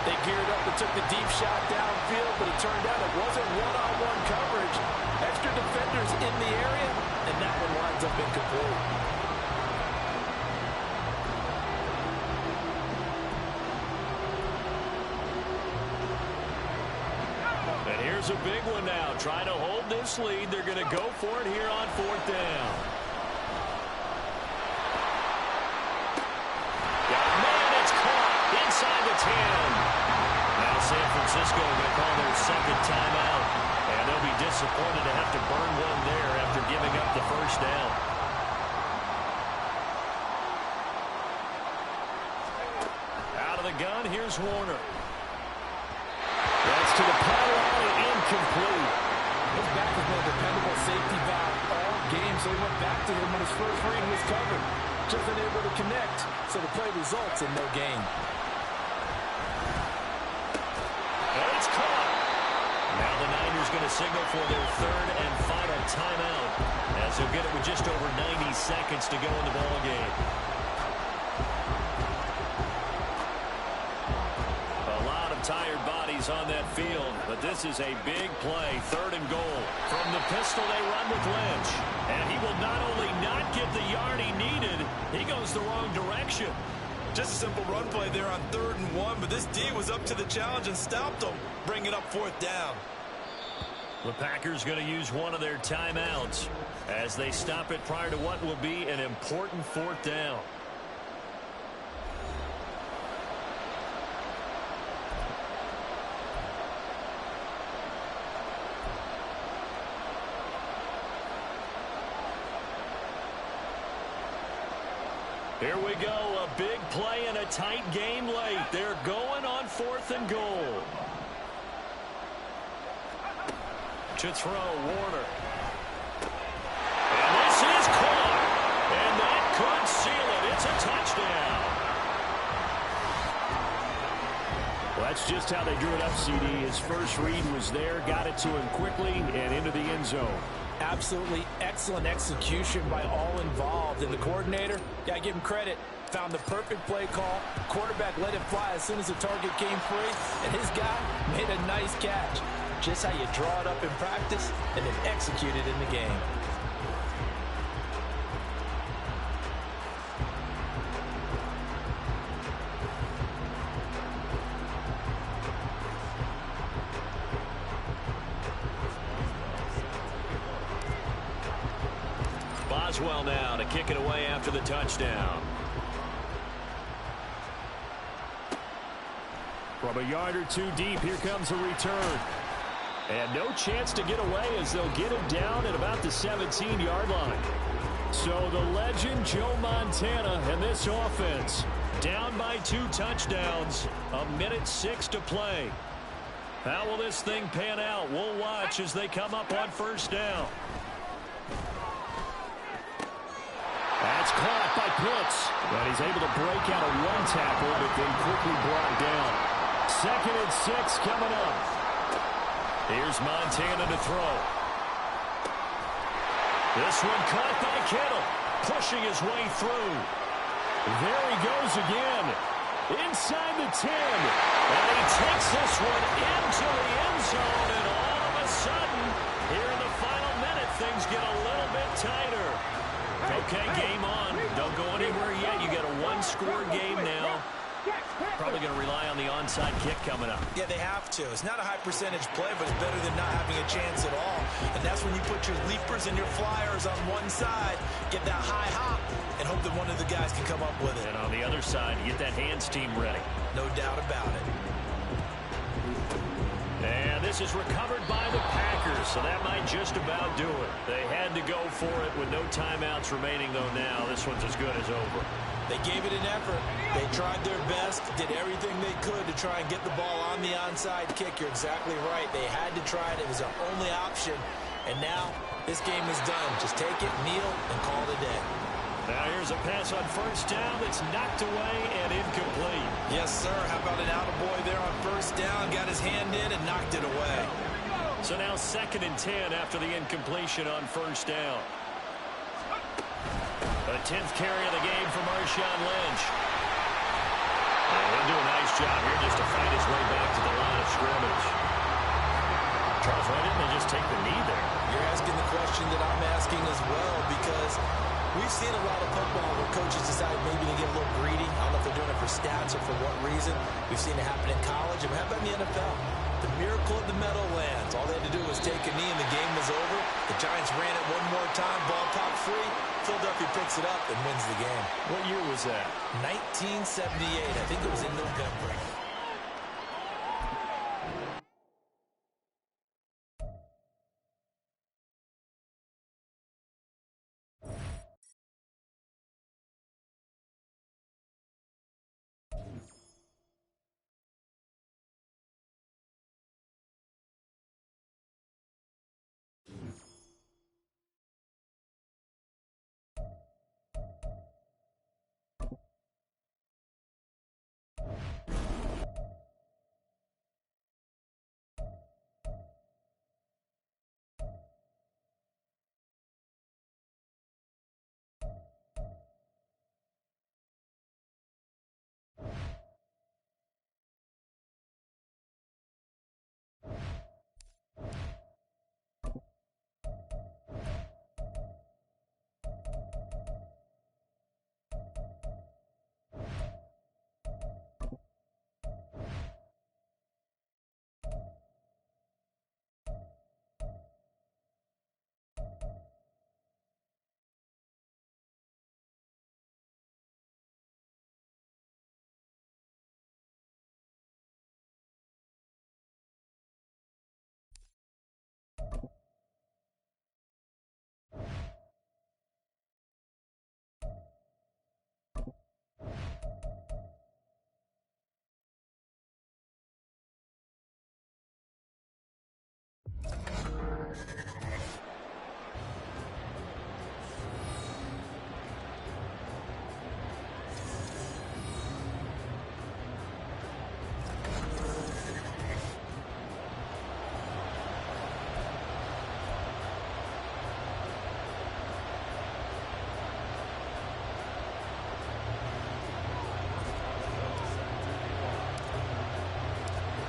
They geared up and took the deep shot downfield, but it turned out it wasn't one-on-one coverage. Extra defenders in the area, and that one winds up incomplete. And here's a big one now. Trying to hold this lead. They're going to go for it here on 4th down. Inside the 10. Now San Francisco are going to call their second timeout. And they'll be disappointed to have to burn one there after giving up the first down. Out of the gun, here's Warner. That's to the pylon, incomplete. His back has been a dependable safety valve all game, so he went back to him when his first read was covered. Just unable to connect, so the play results in no gain. Now the Niners going to signal for their 3rd and final timeout seconds to go in the ballgame. A lot of tired bodies on that field, but this is a big play, 3rd and goal. From the pistol, they run with Lynch. And he will not only not get the yard he needed, he goes the wrong direction. Just a simple run play there on 3rd and 1, but this D was up to the challenge and stopped him, bringing up 4th down. The Packers going to use one of their timeouts as they stop it prior to what will be an important 4th down. Here we go, a big play in a tight game late. They're going on 4th and goal. To throw, Warner. And this is caught. And that could seal it. It's a touchdown. Well, that's just how they drew it up, CD. His first read was there, got it to him quickly, and into the end zone. Absolutely excellent execution by all involved. And the coordinator, got to give him credit, found the perfect play call. Quarterback let it fly as soon as the target came free, and his guy made a nice catch. Just how you draw it up in practice and then execute it in the game. Boswell now to kick it away after the touchdown. From a yard or two deep, here comes a return. And no chance to get away as they'll get him down at about the 17-yard line. So the legend Joe Montana and this offense down by 2 touchdowns. 1:06 to play. How will this thing pan out? We'll watch as they come up on 1st down. That's caught by Pitts. But he's able to break out a run tackle, but then quickly brought down. 2nd and 6 coming up. Here's Montana to throw. This one caught by Kittle, pushing his way through. There he goes again, inside the 10. And he takes this one into the end zone, and all of a sudden, here in the final minute, things get a little bit tighter. Okay, game on. Don't go anywhere yet. You got a 1-score game now. Probably going to rely on the onside kick coming up. Yeah, they have to. It's not a high percentage play, but it's better than not having a chance at all. And that's when you put your leapers and your flyers on one side, get that high hop, and hope that one of the guys can come up with it. And on the other side, you get that hands team ready. No doubt about it. And this is recovered by the Packers, so that might just about do it. They had to go for it with no timeouts remaining, though now this one's as good as over. They gave it an effort. They tried their best, did everything they could to try and get the ball on the onside kick. You're exactly right. They had to try it. It was their only option. And now this game is done. Just take it, kneel, and call it a day. Now here's a pass on 1st down that's knocked away and incomplete. Yes, sir. How about an attaboy there on 1st down? Got his hand in and knocked it away. So now 2nd and 10 after the incompletion on 1st down. A 10th carry of the game for Marshawn Lynch. And he'll do a nice job here just to fight his way back to the line of scrimmage. Charles, why didn't they just take the knee there? You're asking the question that I'm asking as well, because we've seen a lot of football where coaches decide maybe to get a little greedy. I don't know if they're doing it for stats or for what reason. We've seen it happen in college, and how about in the NFL? The miracle of the Meadowlands. All they had to do was take a knee and the game was over. The Giants ran it one more time, ball popped free. Philadelphia picks it up and wins the game. What year was that? 1978. I think it was in November.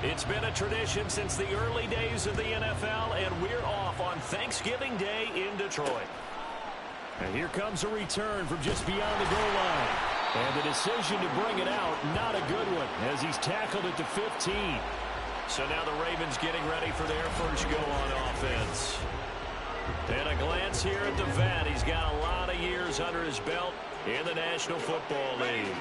It's been a tradition since the early days of the NFL, and we're off on Thanksgiving Day in Detroit. And here comes a return from just beyond the goal line. And the decision to bring it out, not a good one, as he's tackled at the 15. So now the Ravens getting ready for their first go on offense. And a glance here at the vet. He's got a lot of years under his belt in the National Football League.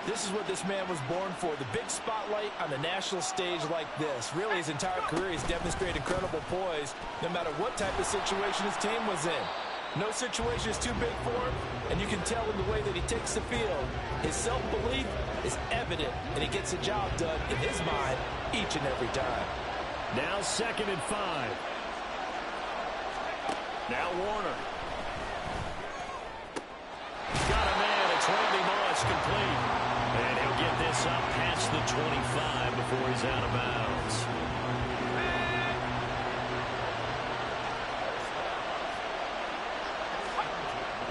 This is what this man was born for, the big spotlight on the national stage like this. Really, his entire career, he's demonstrated incredible poise, no matter what type of situation his team was in. No situation is too big for him, and you can tell in the way that he takes the field. His self-belief is evident, and he gets the job done in his mind each and every time. Now 2nd and 5. Now Warner. Got a man. It's Randy Moss complete. And he'll get this up past the 25 before he's out of bounds.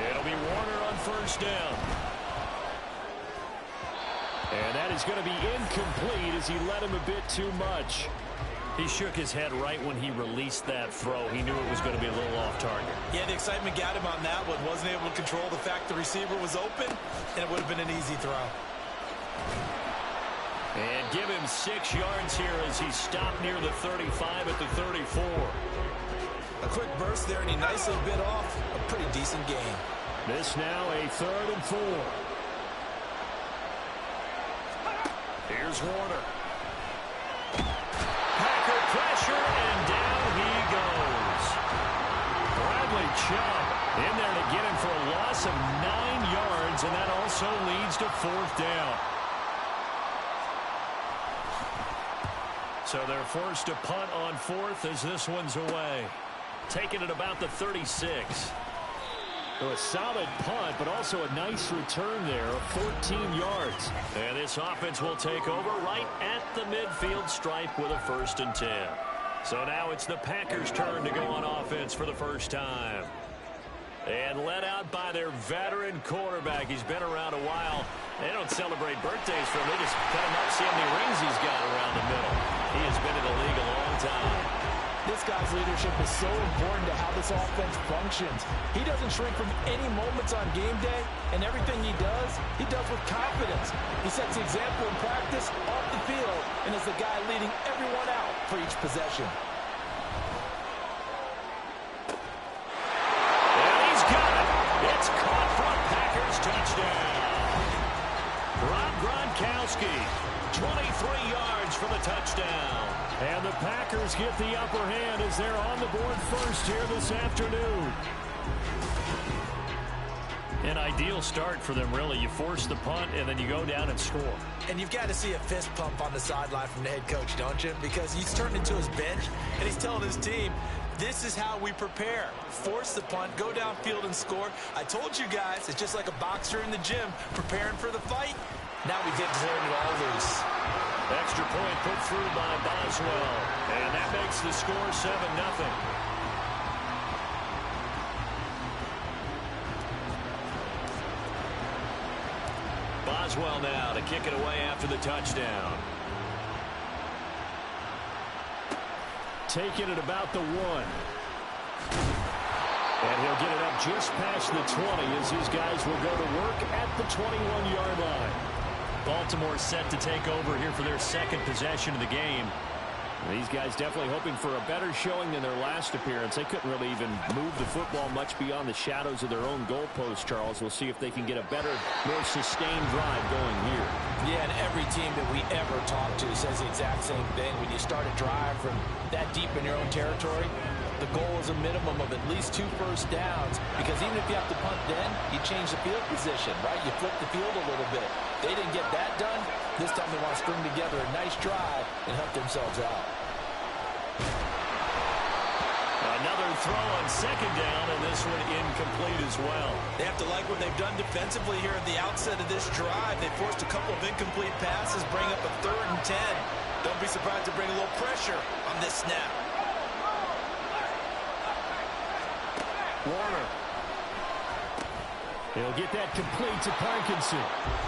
It'll be Warner on first down. And that is going to be incomplete as he led him a bit too much. He shook his head right when he released that throw. He knew it was going to be a little off target. Yeah, the excitement got him on that one. Wasn't able to control the fact the receiver was open, and it would have been an easy throw. And give him 6 yards here as he stopped near the 35 at the 34. A quick burst there, and he nicely bit off a pretty decent gain. This now a 3rd and 4. Here's Warner. Packer pressure, and down he goes. Bradley Chubb in there to get him for a loss of 9 yards, and that also leads to 4th down. So they're forced to punt on 4th as this one's away. Taking it about the 36. So a solid punt, but also a nice return there of 14 yards. And this offense will take over right at the midfield stripe with a 1st and 10. So now it's the Packers' turn to go on offense for the first time. And led out by their veteran quarterback. He's been around a while. They don't celebrate birthdays for him. They just cut him up, see how many rings he's got around the middle. He has been in the league a long time. This guy's leadership is so important to how this offense functions. He doesn't shrink from any moments on game day, and everything he does with confidence. He sets the example in practice, off the field, and is the guy leading everyone out for each possession. And he's got it. It's caught for a Packers touchdown. Rob Gronkowski, 23 yards for the touchdown. And the Packers get the upper hand as they're on the board first here this afternoon. An ideal start for them, really. You force the punt, and then you go down and score. And you've got to see a fist pump on the sideline from the head coach, don't you? Because he's turned into his bench, and he's telling his team, this is how we prepare. Force the punt, go downfield and score. I told you guys, it's just like a boxer in the gym preparing for the fight. Now we get to turn it all loose. Extra point put through by Boswell. And that makes the score 7-0. Boswell now to kick it away after the touchdown. Taking it about the 1. And he'll get it up just past the 20 as his guys will go to work at the 21-yard line. Baltimore set to take over here for their 2nd possession of the game. These guys definitely hoping for a better showing than their last appearance. They couldn't really even move the football much beyond the shadows of their own goalpost, Charles. We'll see if they can get a better, more sustained drive going here. Yeah, and every team that we ever talk to says the exact same thing. When you start a drive from that deep in your own territory, the goal is a minimum of at least 2 first downs, because even if you have to punt then, you change the field position, right? You flip the field a little bit. They didn't get that done. This time they want to string together a nice drive and help themselves out. throw on second down, and this one incomplete as well. They have to like what they've done defensively here at the outset of this drive. They forced a couple of incomplete passes, bring up a 3rd and 10. Don't be surprised to bring a little pressure on this snap. Warner. He'll get that complete to Parkinson.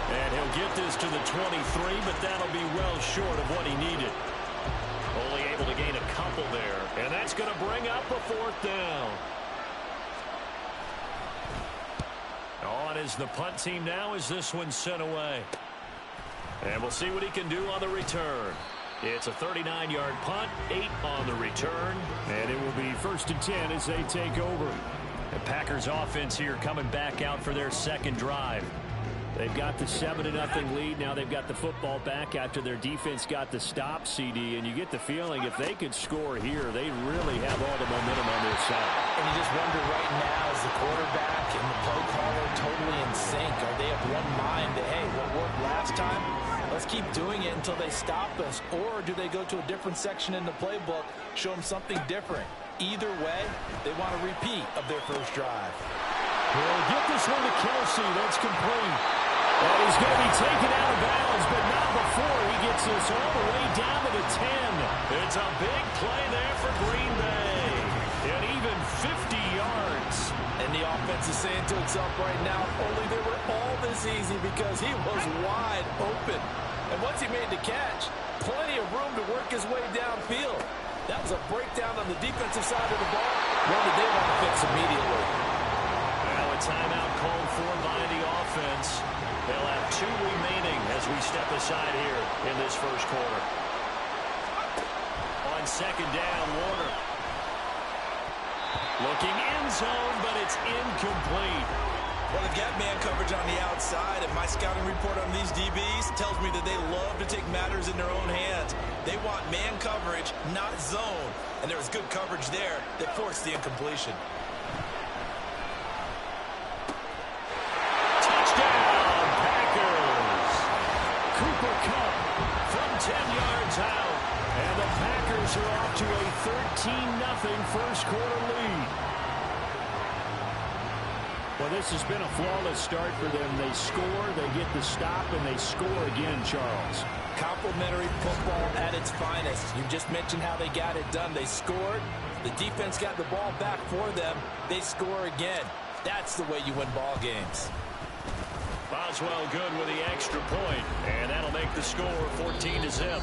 And he'll get this to the 23, but that'll be well short of what he needed. Only able to gain a couple there. And that's going to bring up a 4th down. On is the punt team now as this one's sent away. And we'll see what he can do on the return. It's a 39-yard punt, 8 on the return. And it will be 1st and 10 as they take over. The Packers offense here coming back out for their second drive. They've got the 7-0 lead. Now they've got the football back after their defense got the stop, CD. And you get the feeling if they could score here, they really have all the momentum on their side. And you just wonder right now, is the quarterback and the play caller totally in sync? Are they of one mind that, hey, what worked last time, let's keep doing it until they stop us? Or do they go to a different section in the playbook, show them something different? Either way, they want a repeat of their first drive. We'll get this one to Kelsey. That's complete. And he's going to be taken out of bounds, but not before he gets this all the way down to the 10. It's a big play there for Green Bay. And even 50 yards. And the offense is saying to itself right now, only they were all this easy because he was wide open. And once he made the catch, plenty of room to work his way downfield. That was a breakdown on the defensive side of the ball. One that they want to fix immediately. Now a timeout called for by the offense. They'll have 2 remaining as we step aside here in this first quarter. On second down, Warner. Looking end zone, but it's incomplete. Well, they've got man coverage on the outside, and my scouting report on these DBs tells me that they love to take matters in their own hands. They want man coverage, not zone. And there was good coverage there that forced the incompletion. Touchdown, Packers. Cooper Kupp from 10 yards out. And the Packers are off to a 13-0 first quarter lead. Well, this has been a flawless start for them. They score, they get the stop, and they score again, Charles. Complimentary football at its finest. You just mentioned how they got it done. They scored. The defense got the ball back for them. They score again. That's the way you win ball games. Boswell good with the extra point, and that'll make the score 14-0.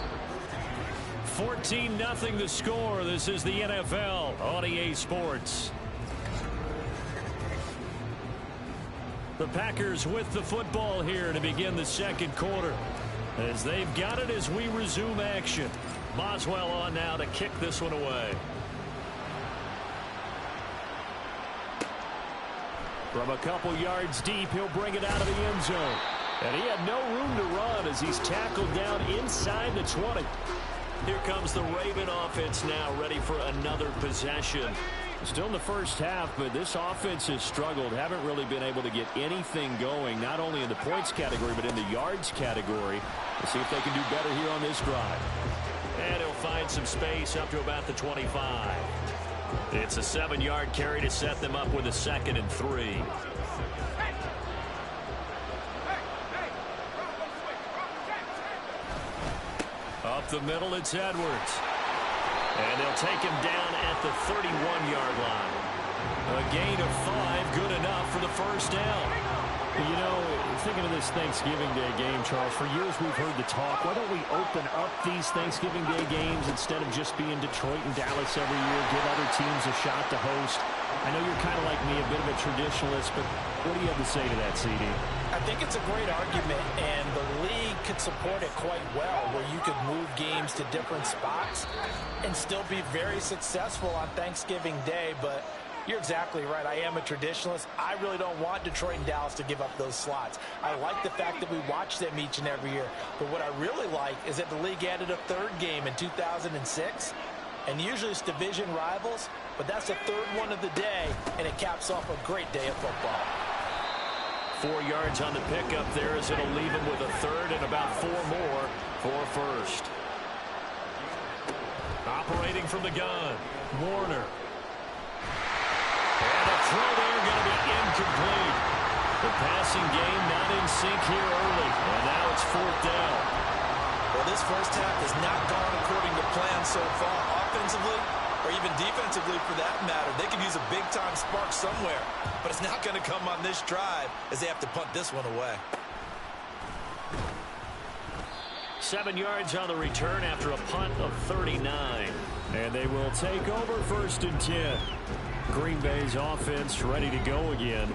14-0 the score. This is the NFL on EA Sports. The Packers with the football here to begin the second quarter. As they've got it as we resume action. Boswell on now to kick this one away. From a couple yards deep, he'll bring it out of the end zone. And he had no room to run as he's tackled down inside the 20. Here comes the Raven offense now, ready for another possession. Still in the first half, but this offense has struggled. Haven't really been able to get anything going, not only in the points category, but in the yards category. We'll see if they can do better here on this drive. And he'll find some space up to about the 25. It's a 7-yard carry to set them up with a 2nd and 3. Up the middle, it's Edwards. And they'll take him down at the 31-yard line. A gain of 5, good enough for the first down. You know, thinking of this Thanksgiving Day game, Charles, for years we've heard the talk, why don't we open up these Thanksgiving Day games instead of just being Detroit and Dallas every year, give other teams a shot to host? I know you're kind of like me, a bit of a traditionalist, but what do you have to say to that, CD? I think it's a great argument, and the league could support it quite well, where you could move games to different spots and still be very successful on Thanksgiving Day. But you're exactly right. I am a traditionalist. I really don't want Detroit and Dallas to give up those slots. I like the fact that we watch them each and every year. But what I really like is that the league added a 3rd game in 2006. And usually it's division rivals, but that's the 3rd one of the day, and it caps off a great day of football. 4 yards on the pickup there as it'll leave him with a 3rd and about 4 more for first. Operating from the gun, Warner. throw there going to be incomplete. The passing game not in sync here early, and now it's 4th down. Well, this first half has not gone according to plan so far. Offensively, or even defensively for that matter, they could use a big-time spark somewhere. But it's not going to come on this drive as they have to punt this one away. 7 yards on the return after a punt of 39. And they will take over 1st and 10. Green Bay's offense ready to go again.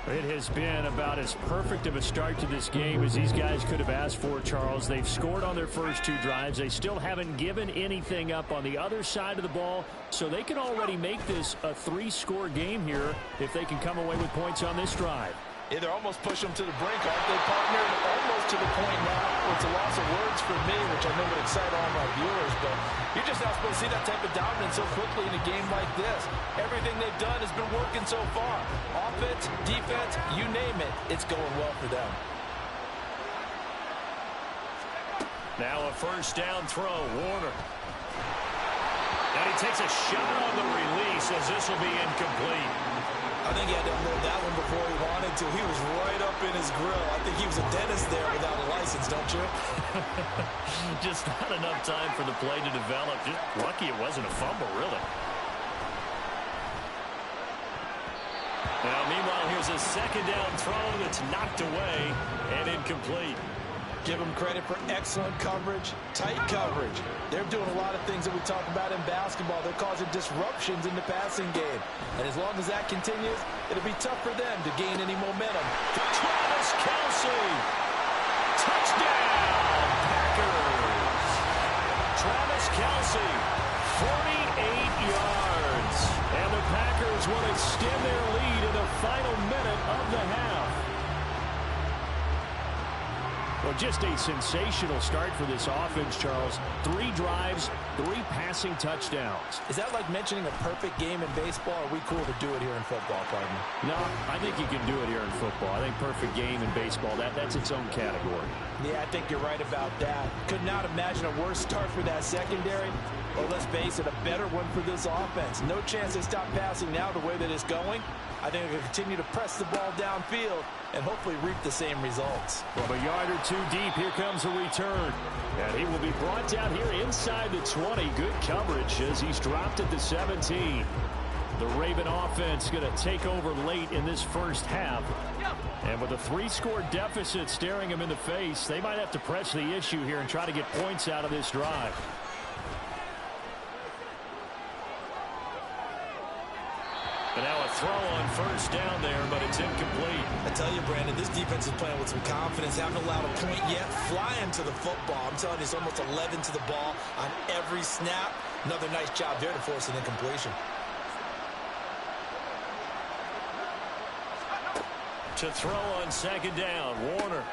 It has been about as perfect of a start to this game as these guys could have asked for, Charles. They've scored on their first 2 drives. They still haven't given anything up on the other side of the ball, so they can already make this a 3-score game here if they can come away with points on this drive. Yeah, they're almost pushing them to the brink, aren't they, partner? Almost to the point now where it's a loss of words for me, which I know would excite all my viewers, but you're just not supposed to see that type of dominance so quickly in a game like this. Everything they've done has been working so far. Offense, defense, you name it, it's going well for them. Now a 1st down throw, Warner. And he takes a shot on the release as this will be incomplete. I think he had to unload that one before he wanted to. He was right up in his grill. I think he was a dentist there without a license, don't you? Just not enough time for the play to develop. Just lucky it wasn't a fumble, really. Now, meanwhile, here's a 2nd down throw that's knocked away and incomplete. Give them credit for excellent coverage, tight coverage. They're doing a lot of things that we talk about in basketball. They're causing disruptions in the passing game. And as long as that continues, it'll be tough for them to gain any momentum. Travis Kelce. Touchdown, Packers. Travis Kelce, 48 yards. And the Packers will extend their lead in the final minute of the half. Well, just a sensational start for this offense, Charles. 3 drives, 3 passing touchdowns. Is that like mentioning a perfect game in baseball? Or are we cool to do it here in football, partner? No, I think you can do it here in football. I think perfect game in baseball, that's its own category. Yeah, I think you're right about that. Could not imagine a worse start for that secondary. Or let's face it, a better one for this offense. No chance they stop passing now the way that it's going. I think they'll continue to press the ball downfield and hopefully reap the same results. From a yard or 2 deep, here comes a return. And he will be brought down here inside the 20. Good coverage as he's dropped at the 17. The Raven offense going to take over late in this first half. And with a 3-score deficit staring him in the face, they might have to press the issue here and try to get points out of this drive. And now a throw on 1st down there, but it's incomplete. I tell you, Brandon, this defense is playing with some confidence. Haven't allowed a point yet. Flying to the football. I'm telling you, it's almost 11 to the ball on every snap. Another nice job there to force an incompletion. To throw on 2nd down, Warner.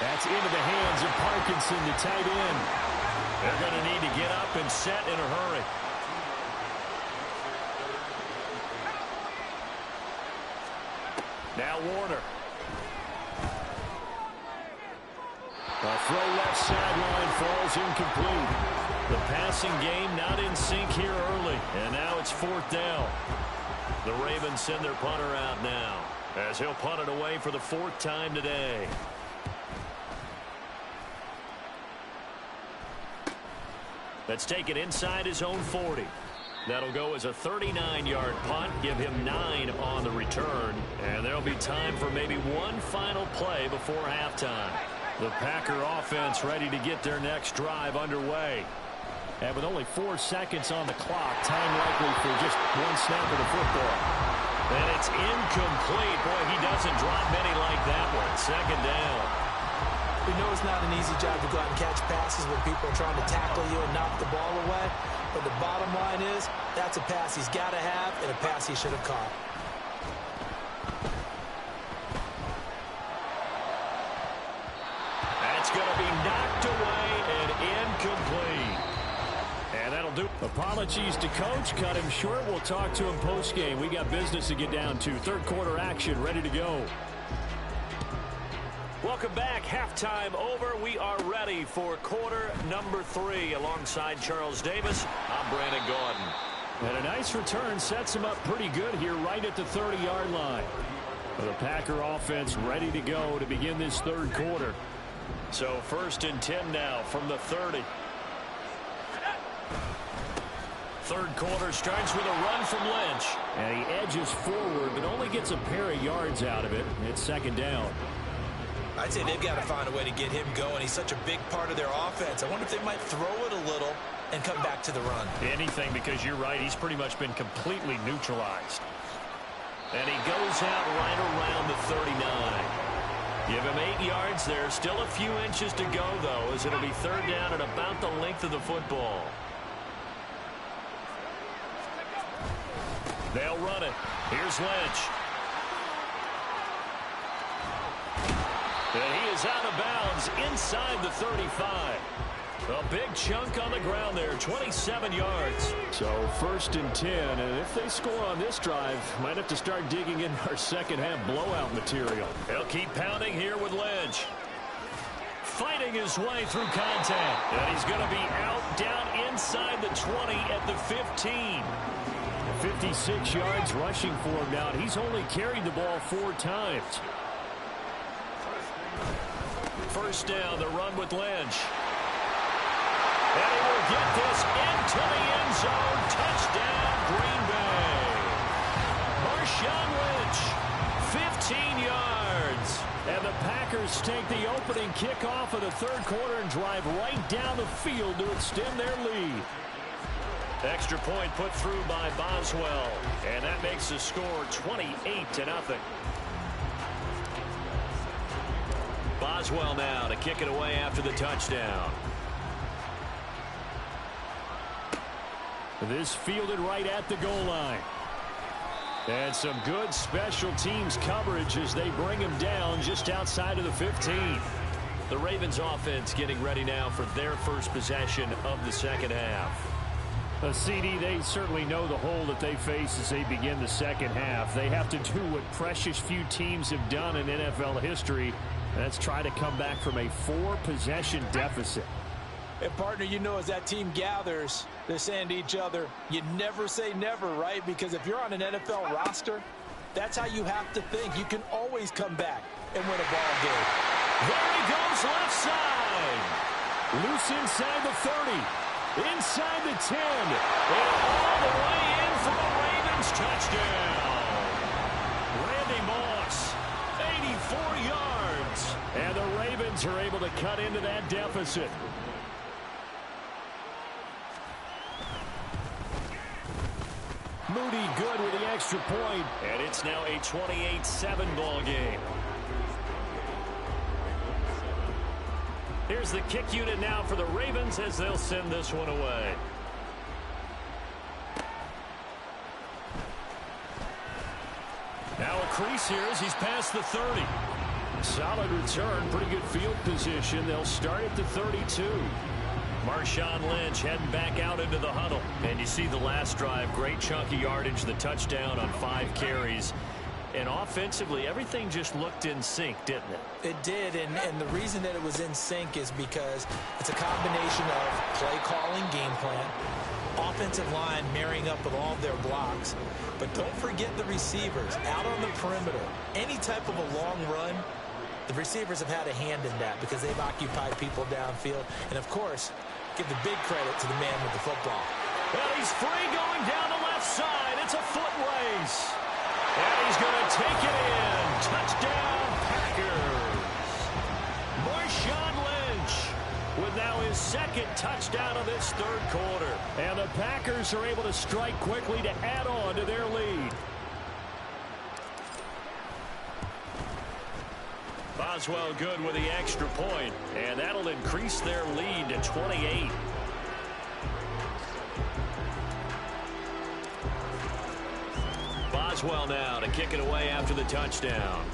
That's into the hands of Parkinson, the tight end. They're going to need to get up and set in a hurry. Now Warner. A throw left sideline falls incomplete. The passing game not in sync here early. And now it's 4th down. The Ravens send their punter out now as he'll punt it away for the 4th time today. Let's take it inside his own 40. That'll go as a 39-yard punt, give him 9 on the return, and there'll be time for maybe one final play before halftime. The Packer offense ready to get their next drive underway. And with only 4 seconds on the clock, time likely for just one snap of the football. And it's incomplete. Boy, he doesn't drop many like that one. 2nd down. We know it's not an easy job to go out and catch passes when people are trying to tackle you and knock the ball away. But the bottom line is, that's a pass he's got to have and a pass he should have caught. That's going to be knocked away and incomplete. And that'll do. Apologies to Coach. Cut him short. We'll talk to him post-game. We got business to get down to. 3rd quarter action ready to go. Welcome back. Halftime over. We are ready for quarter number 3. Alongside Charles Davis, I'm Brandon Gaudin. And a nice return sets him up pretty good here right at the 30-yard line. The Packer offense ready to go to begin this third quarter. So 1st and 10 now from the 30. Third quarter starts with a run from Lynch. And he edges forward but only gets a pair of yards out of it. It's 2nd down. I'd say they've got to find a way to get him going. He's such a big part of their offense. I wonder if they might throw it a little and come back to the run. Anything, because you're right. He's pretty much been completely neutralized. And he goes out right around the 39. Give him 8 yards there. Still a few inches to go, though, as it'll be 3rd down at about the length of the football. They'll run it. Here's Lynch. And he is out of bounds inside the 35. A big chunk on the ground there, 27 yards. So 1st and 10, and if they score on this drive, might have to start digging in our second half blowout material. They'll keep pounding here with Lynch. Fighting his way through contact. And he's going to be out down inside the 20 at the 15. 56 yards rushing for him now. He's only carried the ball 4 times. 1st down, the run with Lynch. And he will get this into the end zone. Touchdown, Green Bay. Marshawn Lynch, 15 yards. And the Packers take the opening kickoff of the third quarter and drive right down the field to extend their lead. Extra point put through by Boswell. And that makes the score 28-0. Boswell now to kick it away after the touchdown. This fielded right at the goal line. And some good special teams coverage as they bring him down just outside of the 15. The Ravens offense getting ready now for their first possession of the second half. CD, they certainly know the hole that they face as they begin the second half. They have to do what precious few teams have done in NFL history. That's try to come back from a 4-possession deficit. And, partner, you know, as that team gathers, they're saying to each other, you never say never, right? Because if you're on an NFL roster, that's how you have to think. You can always come back and win a ball game. There he goes left side. Loose inside the 30. Inside the 10. And all the way in for the Ravens touchdown. Randy Moss, 84 yards. And the Ravens are able to cut into that deficit. Moody good with the extra point. And it's now a 28-7 ball game. Here's the kick unit now for the Ravens as they'll send this one away. Now a crease here as he's past the 30. Solid return, pretty good field position. They'll start at the 32. Marshawn Lynch heading back out into the huddle. And you see the last drive, great chunk of yardage, the touchdown on 5 carries. And offensively, everything just looked in sync, didn't it? It did, and the reason that it was in sync is because it's a combination of play calling, game plan, offensive line marrying up with all of their blocks. But don't forget the receivers out on the perimeter. Any type of a long run, the receivers have had a hand in that because they've occupied people downfield. And, of course, give the big credit to the man with the football. Well, he's free going down the left side. It's a foot race. And he's going to take it in. Touchdown, Packers. Marshawn Lynch with now his second touchdown of this third quarter. And the Packers are able to strike quickly to add on to their lead. Boswell good with the extra point. And that'll increase their lead to 28. Boswell now to kick it away after the touchdown.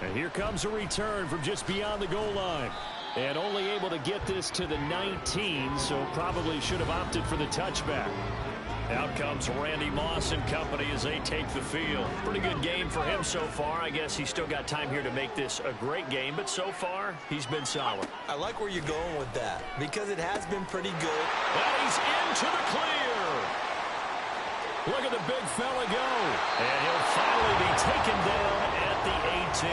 And here comes a return from just beyond the goal line. And only able to get this to the 19, so probably should have opted for the touchback. Out comes Randy Moss and company as they take the field. Pretty good game for him so far. I guess he's still got time here to make this a great game, but so far, he's been solid. I like where you're going with that because it has been pretty good. And he's into the clear. Look at the big fella go. And he'll finally be taken down at the 18.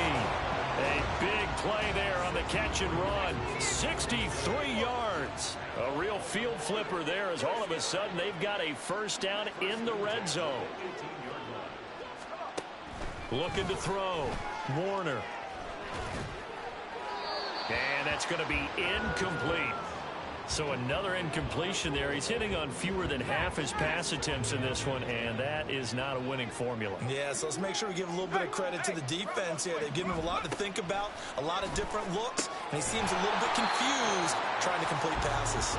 A big play there on the catch and run. 63 yards. A real field flipper there as all of a sudden they've got a first down in the red zone. Looking to throw. Warner. And that's going to be incomplete. So another incompletion there. He's hitting on fewer than half his pass attempts in this one, and that is not a winning formula. Yeah, so let's make sure we give a little bit of credit to the defense here. They've given him a lot to think about, a lot of different looks, and he seems a little bit confused trying to complete passes.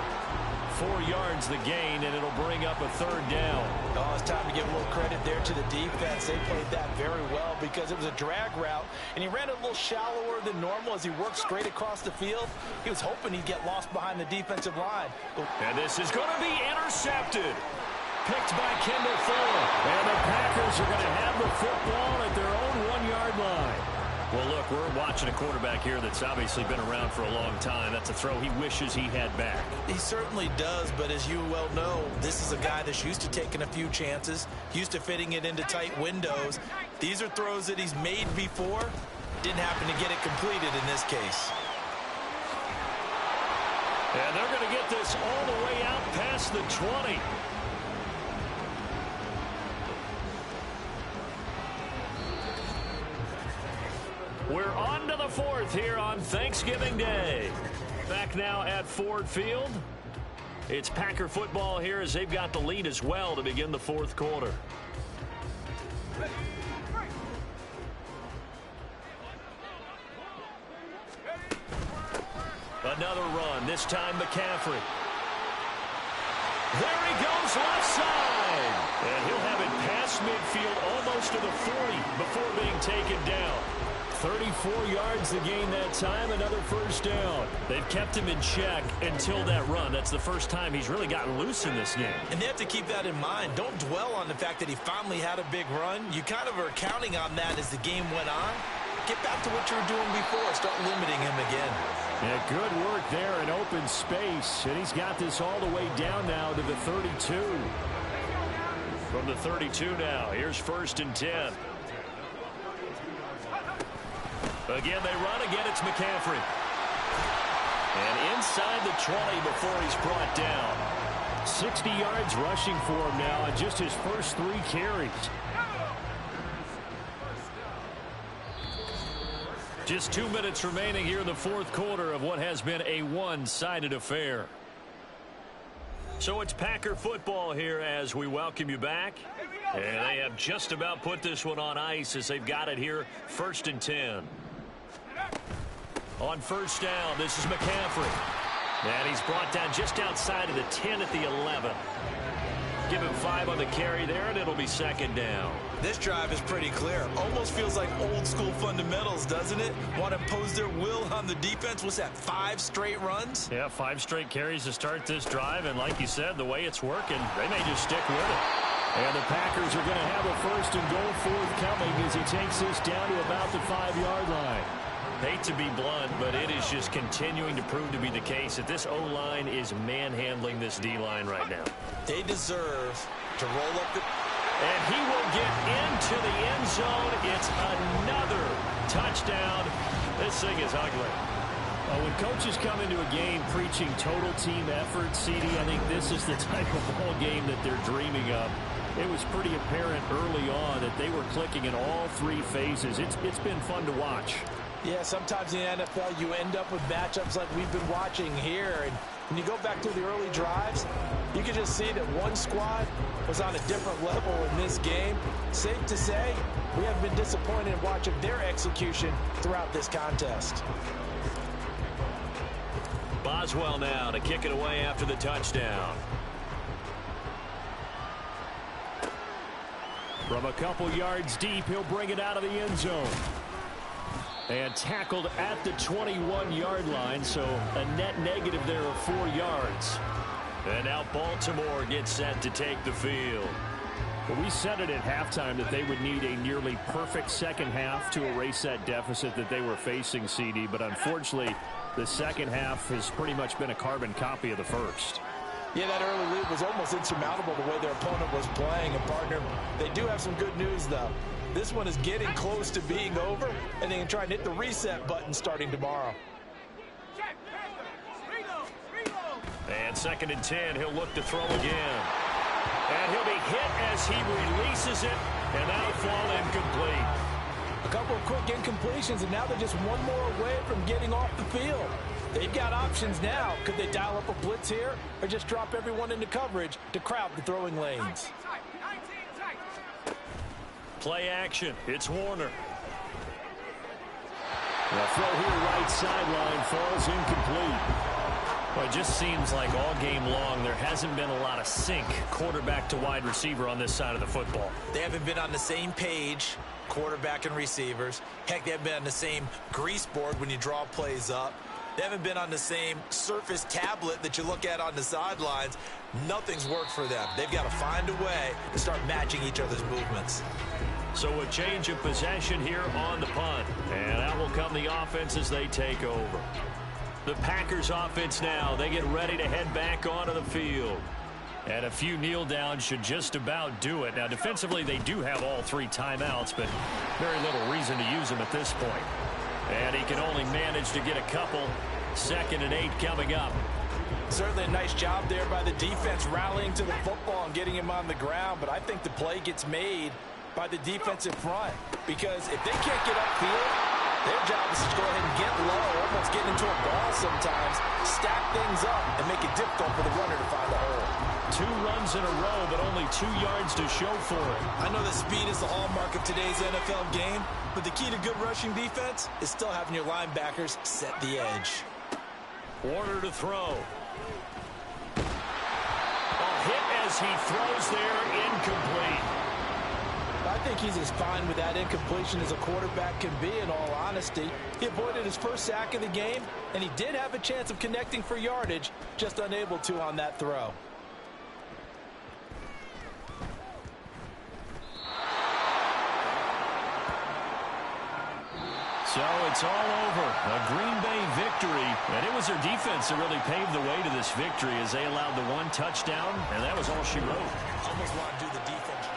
4 yards the gain, and it'll bring up a third down. Oh, it's time to give a little credit there to the defense. They played that very well because it was a drag route, and he ran a little shallower than normal as he worked straight across the field. He was hoping he'd get lost behind the defensive line. And this is going to be intercepted. Picked by Kendall Fuller. And the Packers are going to have the football at their own 1-yard line. Well, look, we're watching a quarterback here that's obviously been around for a long time. That's a throw he wishes he had back. He certainly does, but as you well know, this is a guy that's used to taking a few chances, used to fitting it into tight windows. These are throws that he's made before. Didn't happen to get it completed in this case. And they're going to get this all the way out past the 20. We're on to the fourth here on Thanksgiving Day. Back now at Ford Field. It's Packer football here as they've got the lead as well to begin the fourth quarter. Another run, this time McCaffrey. There he goes left side. And he'll have it past midfield almost to the 40 before being taken down. 34 yards the gain that time, another first down. They've kept him in check until that run. That's the first time he's really gotten loose in this game. And they have to keep that in mind. Don't dwell on the fact that he finally had a big run. You kind of are counting on that as the game went on. Get back to what you were doing before. Start limiting him again. Yeah, good work there in open space. And he's got this all the way down now to the 32. From the 32 now, here's 1st and 10. Again, they run. Again, it's McCaffrey. And inside the 20 before he's brought down. 60 yards rushing for him now on just his first 3 carries. Just 2 minutes remaining here in the fourth quarter of what has been a one-sided affair. So it's Packer football here as we welcome you back. And they have just about put this one on ice as they've got it here, 1st and 10. On first down, this is McCaffrey. And he's brought down just outside of the 10 at the 11. Give him 5 on the carry there, and it'll be 2nd down. This drive is pretty clear. Almost feels like old school fundamentals, doesn't it? Want to impose their will on the defense. What's that, 5 straight runs? Yeah, 5 straight carries to start this drive. And like you said, the way it's working, they may just stick with it. And the Packers are going to have a 1st and goal forthcoming as he takes this down to about the 5-yard line. Hate to be blunt, but it is just continuing to prove to be the case that this O-line is manhandling this D-line right now. They deserve to roll up the... And he will get into the end zone. It's another touchdown. This thing is ugly. When coaches come into a game preaching total team effort, CD, I think this is the type of ball game that they're dreaming of. It was pretty apparent early on that they were clicking in all 3 phases. It's been fun to watch. Yeah, sometimes in the NFL you end up with matchups like we've been watching here. And when you go back to the early drives, you can just see that one squad was on a different level in this game. Safe to say, we have been disappointed in watching their execution throughout this contest. Boswell now to kick it away after the touchdown. From a couple yards deep, he'll bring it out of the end zone. And tackled at the 21-yard line, so a net negative there of 4 yards. And now Baltimore gets set to take the field. Well, we said it at halftime that they would need a nearly perfect second half to erase that deficit that they were facing, CD. But unfortunately, the second half has pretty much been a carbon copy of the first. Yeah, that early lead was almost insurmountable the way their opponent was playing. And, partner, they do have some good news, though. This one is getting close to being over, and they can try and hit the reset button starting tomorrow. And 2nd and 10, he'll look to throw again. And he'll be hit as he releases it, and that'll fall incomplete. A couple of quick incompletions, and now they're just one more away from getting off the field. They've got options now. Could they dial up a blitz here or just drop everyone into coverage to crowd the throwing lanes? Play action. It's Warner. The throw here right sideline falls incomplete. Well, it just seems like all game long there hasn't been a lot of sync quarterback to wide receiver on this side of the football. They haven't been on the same page, quarterback and receivers. Heck, they haven't been on the same grease board when you draw plays up. They haven't been on the same surface tablet that you look at on the sidelines. Nothing's worked for them. They've got to find a way to start matching each other's movements. So a change of possession here on the punt. And out will come the offense as they take over. The Packers offense now. They get ready to head back onto the field. And a few kneel downs should just about do it. Now, defensively, they do have all 3 timeouts, but very little reason to use them at this point. And he can only manage to get a couple. 2nd and 8 coming up. Certainly a nice job there by the defense rallying to the football and getting him on the ground, but I think the play gets made by the defensive front because if they can't get upfield, their job is to go ahead and get low, almost get into a ball sometimes, stack things up, and make it difficult for the runner to find a hole. 2 runs in a row, but only 2 yards to show for it. I know that speed is the hallmark of today's NFL game, but the key to good rushing defense is still having your linebackers set the edge. Warner to throw. A hit as he throws there, incomplete. I think he's as fine with that incompletion as a quarterback can be, in all honesty. He avoided his first sack of the game, and he did have a chance of connecting for yardage, just unable to on that throw. So it's all over. A Green Bay victory. And it was their defense that really paved the way to this victory as they allowed the 1 touchdown, and that was all she wrote. Almost want to do the defense.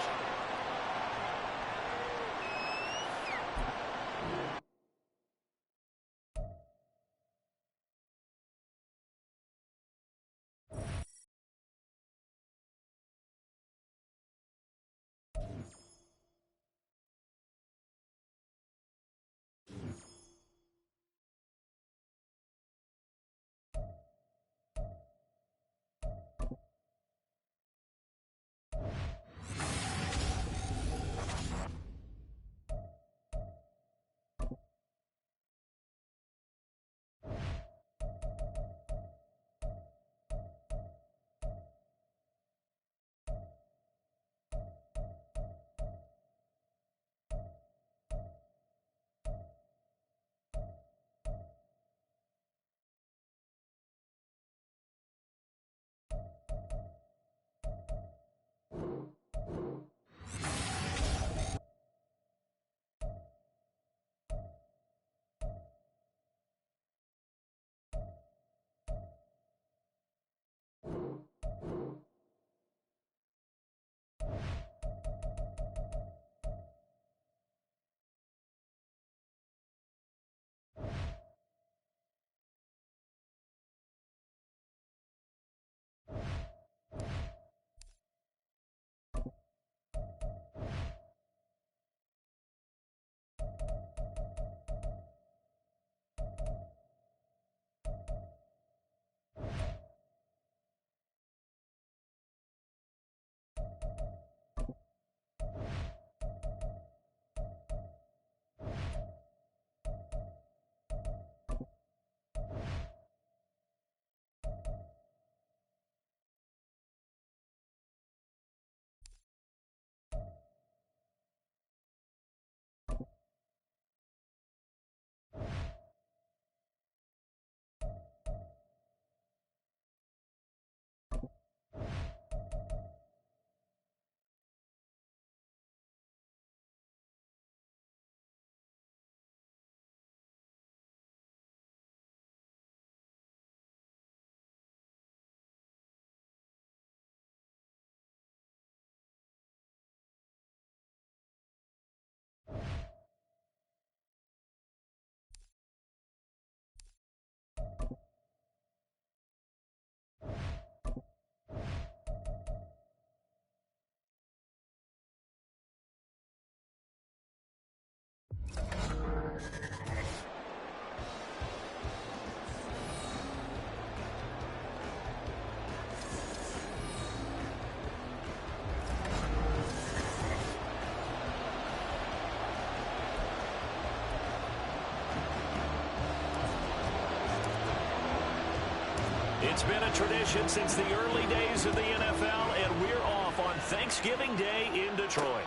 It's been a tradition since the early days of the NFL, and we're off on Thanksgiving Day in Detroit.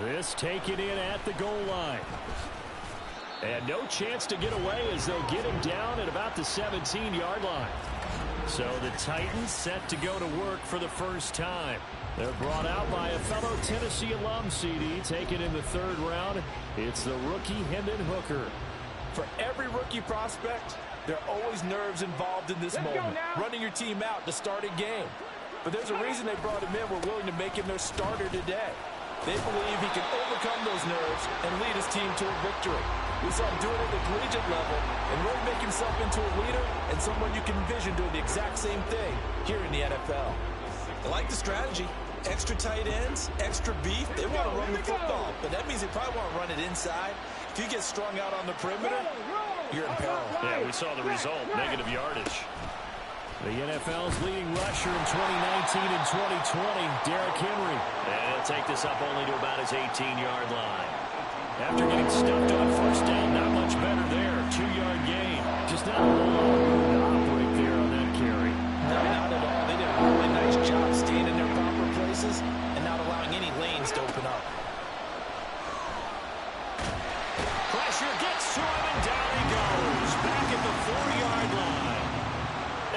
This taken in at the goal line. And no chance to get away as they'll get him down at about the 17-yard line. So the Titans set to go to work for the first time. They're brought out by a fellow Tennessee alum, CD, taken in the 3rd round. It's the rookie Hendon Hooker. For every rookie prospect, there are always nerves involved in this moment. Running your team out to start a game. But there's a reason they brought him in. We're willing to make him their starter today. They believe he can overcome those nerves and lead his team to a victory. We saw him do it at the collegiate level and really make himself into a leader and someone you can envision doing the exact same thing here in the NFL. I like the strategy. Extra tight ends, extra beef. They want to run the football, but that means they probably want to run it inside. If you get strung out on the perimeter, you're in peril. Yeah, we saw the result, negative yardage. The NFL's leading rusher in 2019 and 2020, Derrick Henry. And he'll take this up only to about his 18-yard line. After getting stuffed on first down, not much better there. 2-yard gain. Just not a whole lot of room to operate there on that carry. No, not at all. They did a really nice job staying in their proper places and not allowing any lanes to open up. Pressure gets to him, and down he goes. Back at the 4-yard line.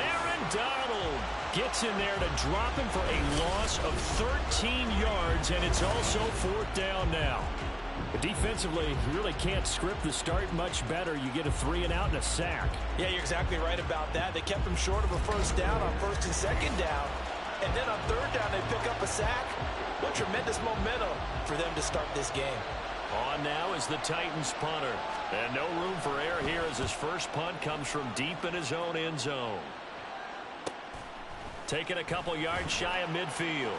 Aaron Donald gets in there to drop him for a loss of 13 yards, and it's also 4th down now. But defensively, you really can't script the start much better. You get a 3-and-out and a sack. Yeah, you're exactly right about that. They kept him short of a first down on 1st and 2nd down. And then on 3rd down, they pick up a sack. What tremendous momentum for them to start this game. On now is the Titans punter. And no room for error here as his first punt comes from deep in his own end zone. Taking a couple yards shy of midfield.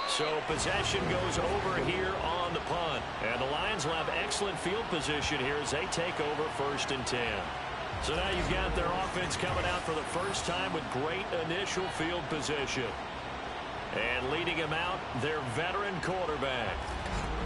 So possession goes over here on the punt. And the Lions will have excellent field position here as they take over 1st and 10. So now you've got their offense coming out for the first time with great initial field position. And leading him out, their veteran quarterback.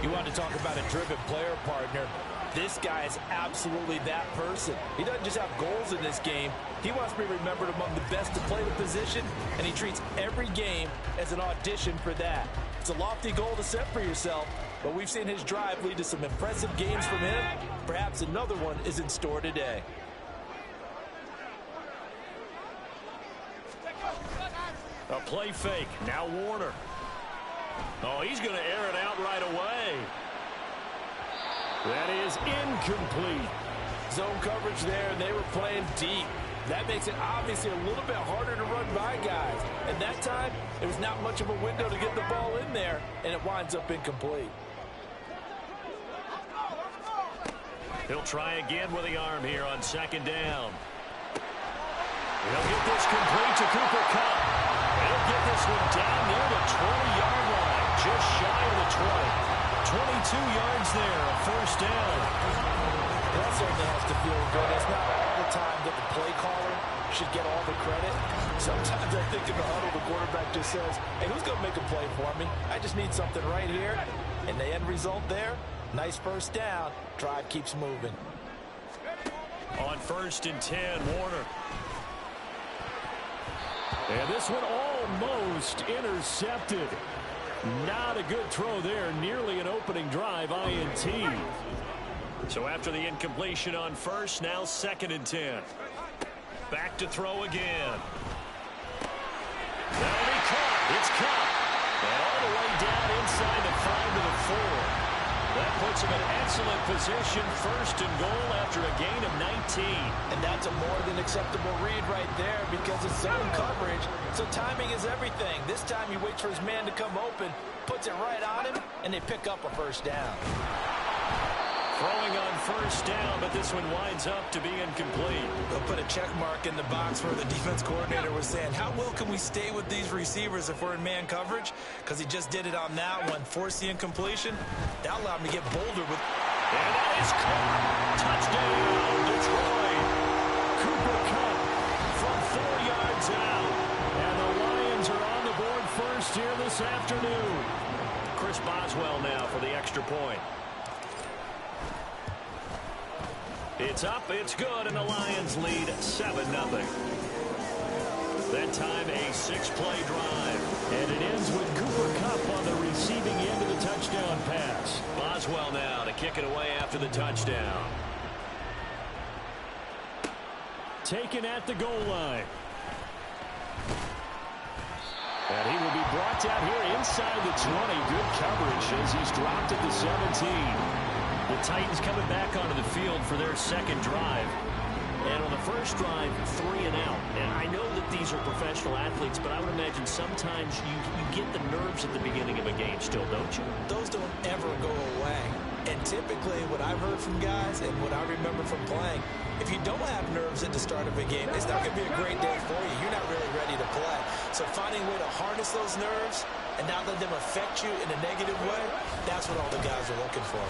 You want to talk about a driven player, partner. This guy is absolutely that person. He doesn't just have goals in this game. He wants to be remembered among the best to play the position, and he treats every game as an audition for that. It's a lofty goal to set for yourself, but we've seen his drive lead to some impressive games from him. Perhaps another one is in store today. A play fake. Now Warner. Oh, he's going to air it out right away. That is incomplete. Zone coverage there, and they were playing deep. That makes it obviously a little bit harder to run by guys. And that time, there was not much of a window to get the ball in there, and it winds up incomplete. He'll try again with the arm here on 2nd down. He'll get this complete to Cooper Kupp. He'll get this one down near the 20-yard line, just shy of the 20. 22 yards there, a 1st down. That certainly has to feel good. It's not all the time that the play caller should get all the credit. Sometimes I think in the huddle, the quarterback just says, hey, who's going to make a play for me? I just need something right here. And the end result there, nice 1st down. Drive keeps moving. On 1st and 10, Warner. And this one almost intercepted. Not a good throw there. Nearly an opening drive, INT. So after the incompletion on 1st, now 2nd and 10. Back to throw again. That'll be caught. It's caught. And all the way down inside the 5 to the 4. That puts him in excellent position, 1st and goal after a gain of 19. And that's a more than acceptable read right there because it's zone coverage. So timing is everything. This time he waits for his man to come open, puts it right on him, and they pick up a 1st down. Throwing on 1st down, but this one winds up to be incomplete. They'll put a check mark in the box where the defense coordinator was saying, how well can we stay with these receivers if we're in man coverage? Because he just did it on that one, forced the incompletion. That allowed him to get bolder with. And that is caught. Touchdown, Detroit. Cooper Kupp from 4 yards out. And the Lions are on the board first here this afternoon. Chris Boswell now for the extra point. It's up, it's good, and the Lions lead 7-0. That time, a 6-play drive. And it ends with Cooper Kupp on the receiving end of the touchdown pass. Boswell now to kick it away after the touchdown. Taken at the goal line. And he will be brought down here inside the 20. Good coverage as he's dropped at the 17. The Titans coming back onto the field for their second drive. And on the first drive, 3 and out. And I know that these are professional athletes, but I would imagine sometimes you get the nerves at the beginning of a game still, don't you? Those don't ever go away. And typically what I've heard from guys and what I remember from playing, if you don't have nerves at the start of a game, it's not going to be a great day for you. You're not really ready to play. So finding a way to harness those nerves and not let them affect you in a negative way, that's what all the guys are looking for.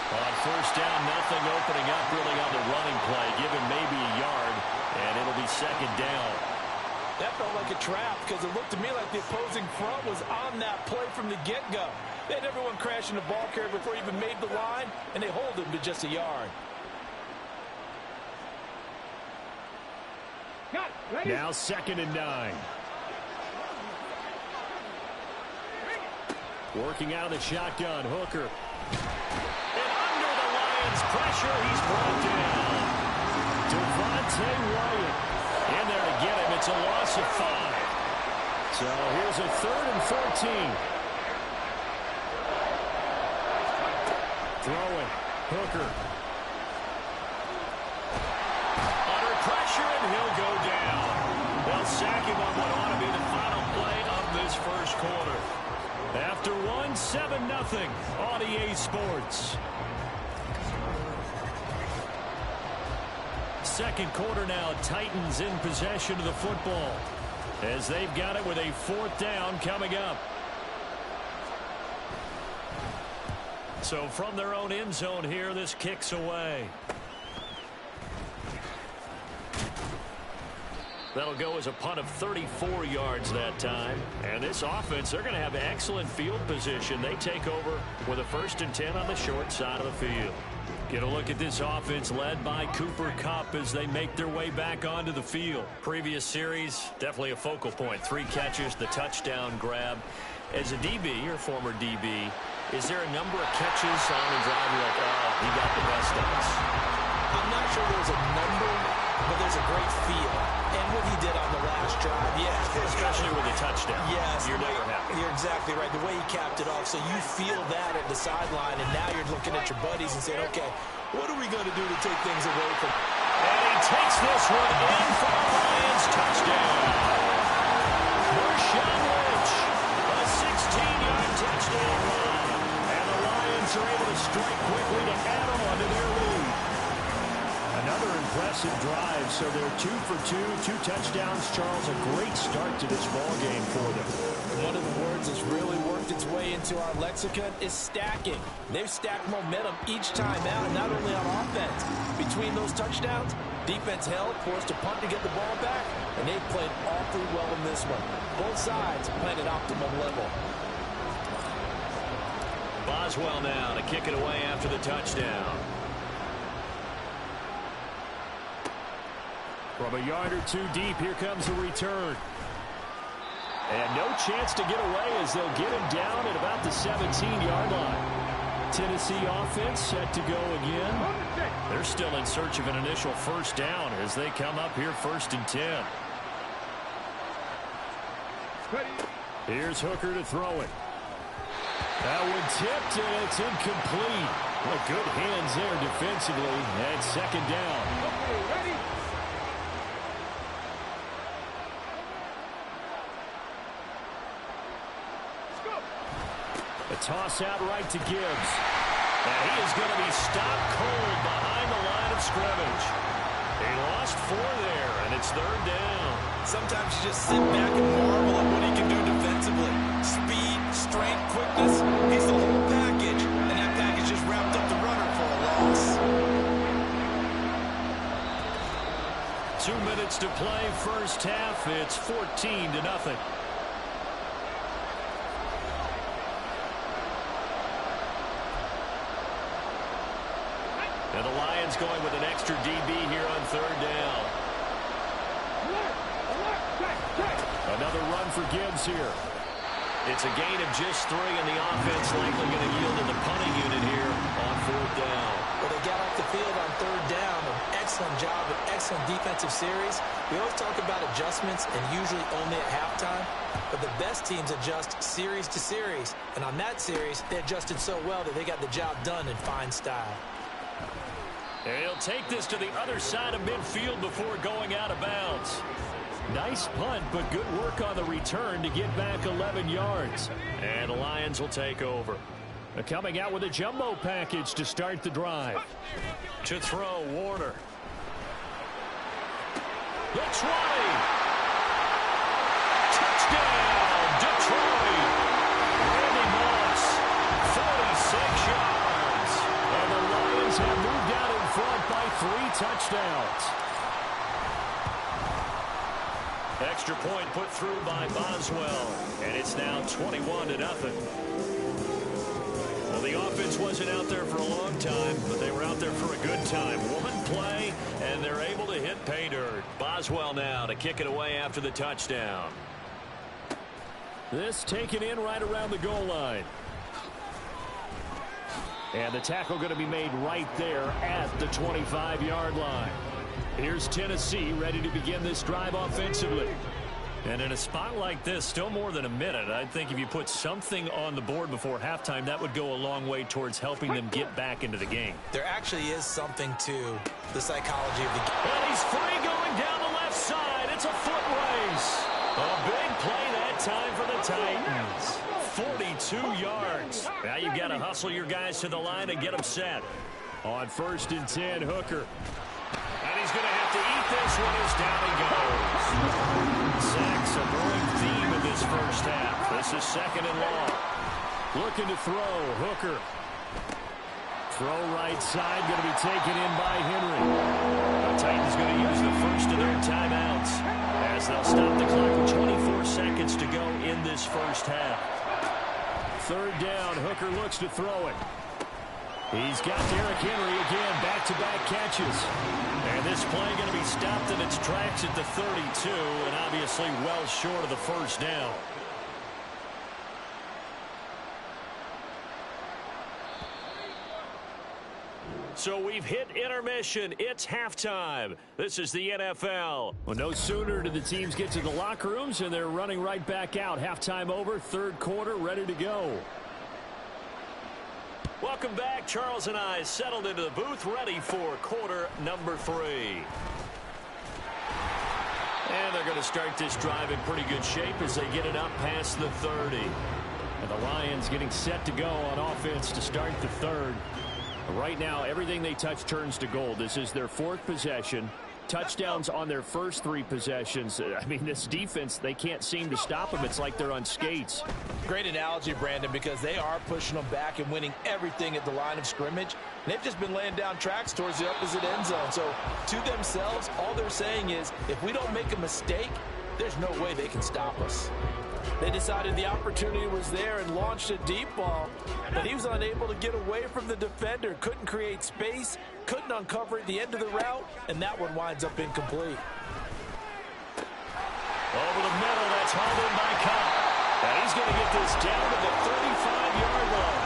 On first down, nothing opening up really on the running play. Given maybe a yard, and it'll be second down. That felt like a trap because it looked to me like the opposing front was on that play from the get-go. They had everyone crashing the ball carrier before he even made the line, and they hold him to just a yard. Now 2nd and 9. Working out of the shotgun, Hooker. And under the Lions' pressure, he's brought down. Devontae Wyatt in there to get him. It's a loss of 5. So here's a 3rd and 14. Throwing. Hooker. Under pressure, and he'll go down. They'll sack him on what ought to be the final play of this first quarter. After 1, 7-0 on EA Sports. Second quarter now, Titans in possession of the football as they've got it with a 4th down coming up. So from their own end zone here, this kicks away. That'll go as a punt of 34 yards that time. And this offense, they're going to have excellent field position. They take over with a 1st and 10 on the short side of the field. Get a look at this offense led by Cooper Kupp as they make their way back onto the field. Previous series, definitely a focal point. 3 catches, the touchdown grab. As a DB, your former DB, is there a number of catches on a drive you're like, oh, he got the best of us? I'm not sure there's a number, but there's a great feel. And what he did on the last drive, yeah. Especially with a touchdown. Yes. You're never happy. You're exactly right. The way he capped it off. So you feel that at the sideline, and now you're looking at your buddies and saying, okay, what are we going to do to take things away from him? And he takes this one in for the Lions. Touchdown. Marshawn Lynch, a 16-yard touchdown run. And the Lions are able to strike quickly to add on to their lead. Another impressive drive, so they're 2 for 2, 2 touchdowns. Charles, a great start to this ball game for them. One of the words that's really worked its way into our lexicon is stacking. They've stacked momentum each time out, not only on offense. Between those touchdowns, defense held, forced a punt to get the ball back, and they've played awfully well in this one. Both sides playing at optimum level. Boswell now to kick it away after the touchdown. From a yard or 2 deep, here comes the return. And no chance to get away as they'll get him down at about the 17-yard line. Tennessee offense set to go again. They're still in search of an initial 1st down as they come up here 1st and 10. Here's Hooker to throw it. That one tipped, and it's incomplete. Well, good hands there defensively. And 2nd down. Ready? A toss out right to Gibbs. And he is going to be stopped cold behind the line of scrimmage. He lost 4 there, and it's 3rd down. Sometimes you just sit back and marvel at what he can do defensively. Speed, strength, quickness. He's the whole package, and that package just wrapped up the runner for a loss. 2 minutes to play, first half. It's 14-0. And the Lions going with an extra DB here on third down. Another run for Gibbs here. It's a gain of just 3, and the offense likely going to yield to the punting unit here on fourth down. Well, they got off the field on third down. An excellent job, an excellent defensive series. We always talk about adjustments, and usually only at halftime. But the best teams adjust series to series. And on that series, they adjusted so well that they got the job done in fine style. And he'll take this to the other side of midfield before going out of bounds. Nice punt, but good work on the return to get back 11 yards. And the Lions will take over. Coming out with a jumbo package to start the drive. To throw, Warner. The 20. Touchdown, Detroit. Randy Moss, 46 yards. And the Lions have moved out in front by 3 touchdowns. Extra point put through by Boswell, and it's now 21-0. Well, the offense wasn't out there for a long time, but they were out there for a good time. Woman play, and they're able to hit pay dirt. Boswell now to kick it away after the touchdown. This taken in right around the goal line. And the tackle going to be made right there at the 25-yard line. Here's Tennessee ready to begin this drive offensively. And in a spot like this, still more than a minute, I think if you put something on the board before halftime, that would go a long way towards helping them get back into the game. There actually is something to the psychology of the game. And he's free going down the left side. It's a foot race. A big play that time for the Titans. 42 yards. Now you've got to hustle your guys to the line and get them set. On 1st and 10, Hooker. And he's going to have to eat this one as down he goes. Sacks a growing theme in this first half. This is 2nd and long. Looking to throw. Hooker. Throw right side. Going to be taken in by Henry. The Titans going to use the first of their timeouts as they'll stop the clock with 24 seconds to go in this first half. 3rd down. Hooker looks to throw it. He's got Derrick Henry again, back-to-back catches. And this play going to be stopped in its tracks at the 32, and obviously well short of the first down. So we've hit intermission. It's halftime. This is the NFL. Well, no sooner do the teams get to the locker rooms, and they're running right back out. Halftime over, 3rd quarter, ready to go. Welcome back. Charles and I settled into the booth, ready for quarter number 3. And they're going to start this drive in pretty good shape as they get it up past the 30. And the Lions getting set to go on offense to start the 3rd. Right now, everything they touch turns to gold. This is their 4th possession. Touchdowns on their first 3 possessions. I mean, this defense, they can't seem to stop them. It's like they're on skates. Great analogy, Brandon, because they are pushing them back and winning everything at the line of scrimmage. They've just been laying down tracks towards the opposite end zone. So to themselves, all they're saying is, if we don't make a mistake, there's no way they can stop us. They decided the opportunity was there and launched a deep ball, but he was unable to get away from the defender, couldn't create space, couldn't uncover at the end of the route, and that one winds up incomplete. Over the middle, that's hauled in by Cobb. And he's going to get this down to the 35-yard line.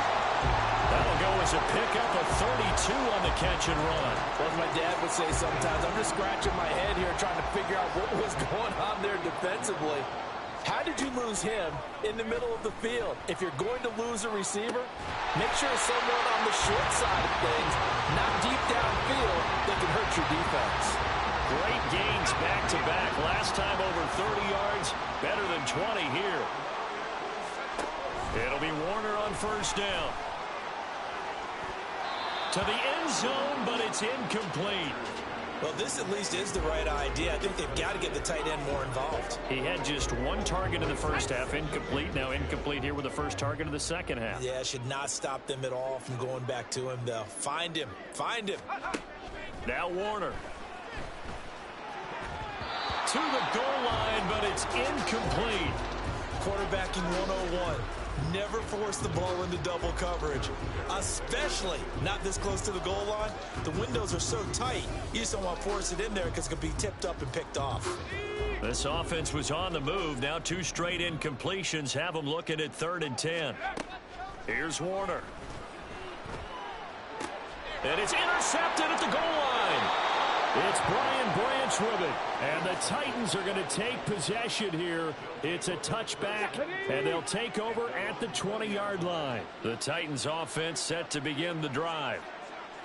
That'll go as a pickup of 32 on the catch and run. Well, as my dad would say sometimes, I'm just scratching my head here trying to figure out what was going on there defensively. How did you lose him in the middle of the field? If you're going to lose a receiver, make sure someone on the short side of things, not deep downfield, that can hurt your defense. Great gains back-to-back. Last time over 30 yards, better than 20 here. It'll be Warner on 1st down. To the end zone, but it's incomplete. Well, this at least is the right idea. I think they've got to get the tight end more involved. He had just 1 target in the first half, incomplete. Now incomplete here with the first target of the second half. Yeah, should not stop them at all from going back to him, though. Find him. Find him. Now Warner. To the goal line, but it's incomplete. Quarterbacking 101. Never force the ball into double coverage, especially not this close to the goal line. The windows are so tight, you just don't want to force it in there because it could be tipped up and picked off. This offense was on the move. Now 2 straight incompletions have them looking at 3rd and 10. Here's Warner. And it's intercepted at the goal line. It's Brian Branch with it. And the Titans are going to take possession here. It's a touchback, and they'll take over at the 20-yard line. The Titans offense set to begin the drive.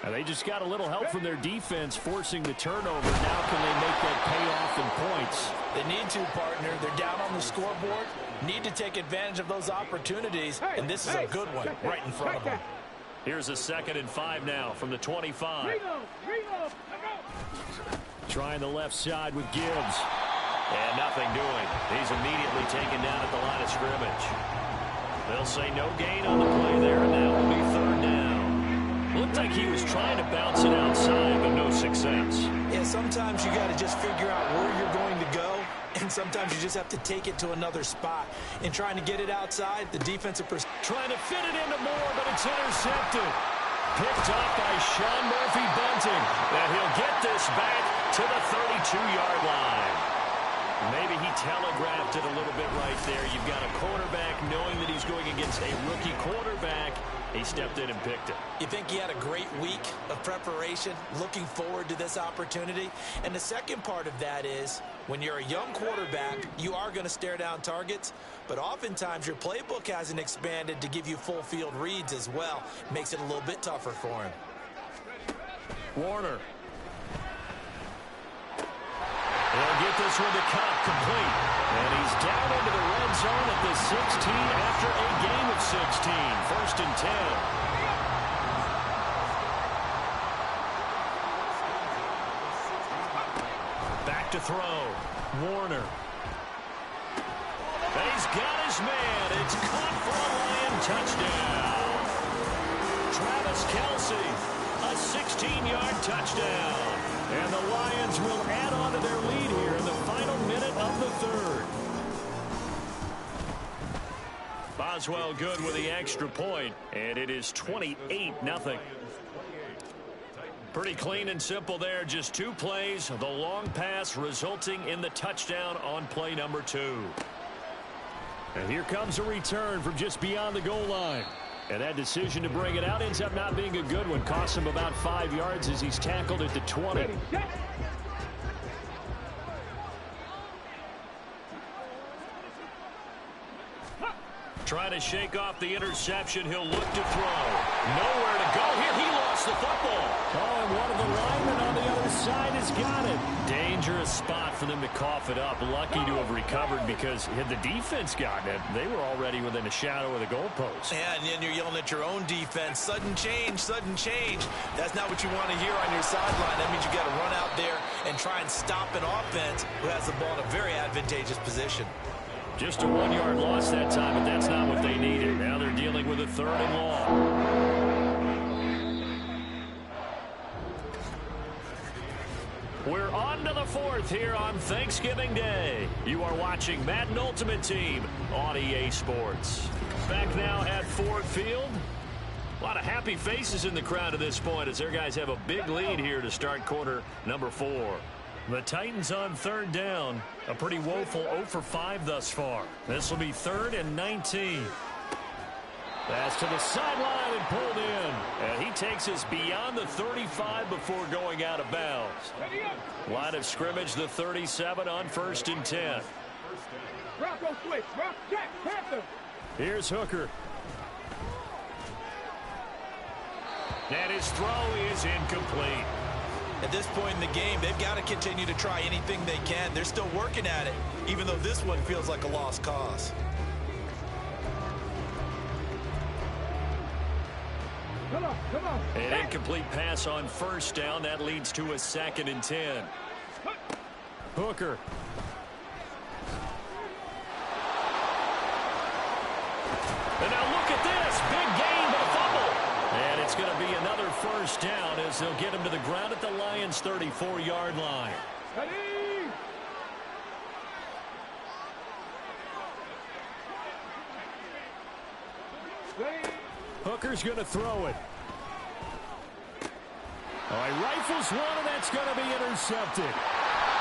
And they just got a little help from their defense forcing the turnover. Now can they make that pay off in points? They need to, partner. They're down on the scoreboard. Need to take advantage of those opportunities. And this is a good one right in front of them. Here's a 2nd and 5 now from the 25. Trying the left side with Gibbs. And nothing doing. He's immediately taken down at the line of scrimmage. They'll say no gain on the play there, and that will be 3rd down. Looked like he was trying to bounce it outside, but no success. Yeah, sometimes you got to just figure out where you're going to go, and sometimes you just have to take it to another spot. In trying to get it outside, the defensive person trying to fit it into Moore, but it's intercepted. Picked up by Sean Murphy-Bunting. And he'll get this back to the 32-yard line. Maybe he telegraphed it a little bit right there. You've got a quarterback knowing that he's going against a rookie quarterback. He stepped in and picked it. You think he had a great week of preparation, looking forward to this opportunity? And the second part of that is, when you're a young quarterback, you are going to stare down targets, but oftentimes your playbook hasn't expanded to give you full field reads as well. Makes it a little bit tougher for him. Warner. He'll get this one to Cup complete. And he's down into the red zone at the 16 after a gain of 16. 1st and 10. Back to throw. Warner. He's got his man. It's caught for a Lion touchdown. Travis Kelce, a 16-yard touchdown. And the Lions will add on to their lead here in the final minute of the 3rd. Boswell good with the extra point, and it is 28-0. Pretty clean and simple there. Just 2 plays. The long pass resulting in the touchdown on play number 2. And here comes a return from just beyond the goal line. And that decision to bring it out ends up not being a good one. Costs him about 5 yards as he's tackled at the 20. Trying to shake off the interception. He'll look to throw. Nowhere to go here. He lost the football. Oh, and one of the linemen on the other side has got it. Dangerous spot for them to cough it up. Lucky to have recovered because had the defense gotten it, they were already within a shadow of the goalpost. Yeah, and then you're yelling at your own defense. Sudden change, sudden change. That's not what you want to hear on your sideline. That means you got to run out there and try and stop an offense who has the ball in a very advantageous position. Just a 1-yard loss that time, but that's not what they needed. Now they're dealing with a 3rd and long. We're on to the 4th here on Thanksgiving Day. You are watching Madden Ultimate Team on EA Sports. Back now at Ford Field. A lot of happy faces in the crowd at this point as their guys have a big lead here to start quarter number 4. The Titans on 3rd down. A pretty woeful 0 for 5 thus far. This will be 3rd and 19. Pass to the sideline and pulled in. And he takes us beyond the 35 before going out of bounds. Line of scrimmage, the 37 on 1st and 10. Here's Hooker. And his throw is incomplete. At this point in the game, they've got to continue to try anything they can. They're still working at it, even though this one feels like a lost cause. Come on. An incomplete pass on 1st down. That leads to a 2nd and 10. Hooker. And now look at this. Big gain, but a fumble. And it's going to be another 1st down as they'll get him to the ground at the Lions' 34-yard line. Hooker's going to throw it. Oh, he rifles one, and that's going to be intercepted.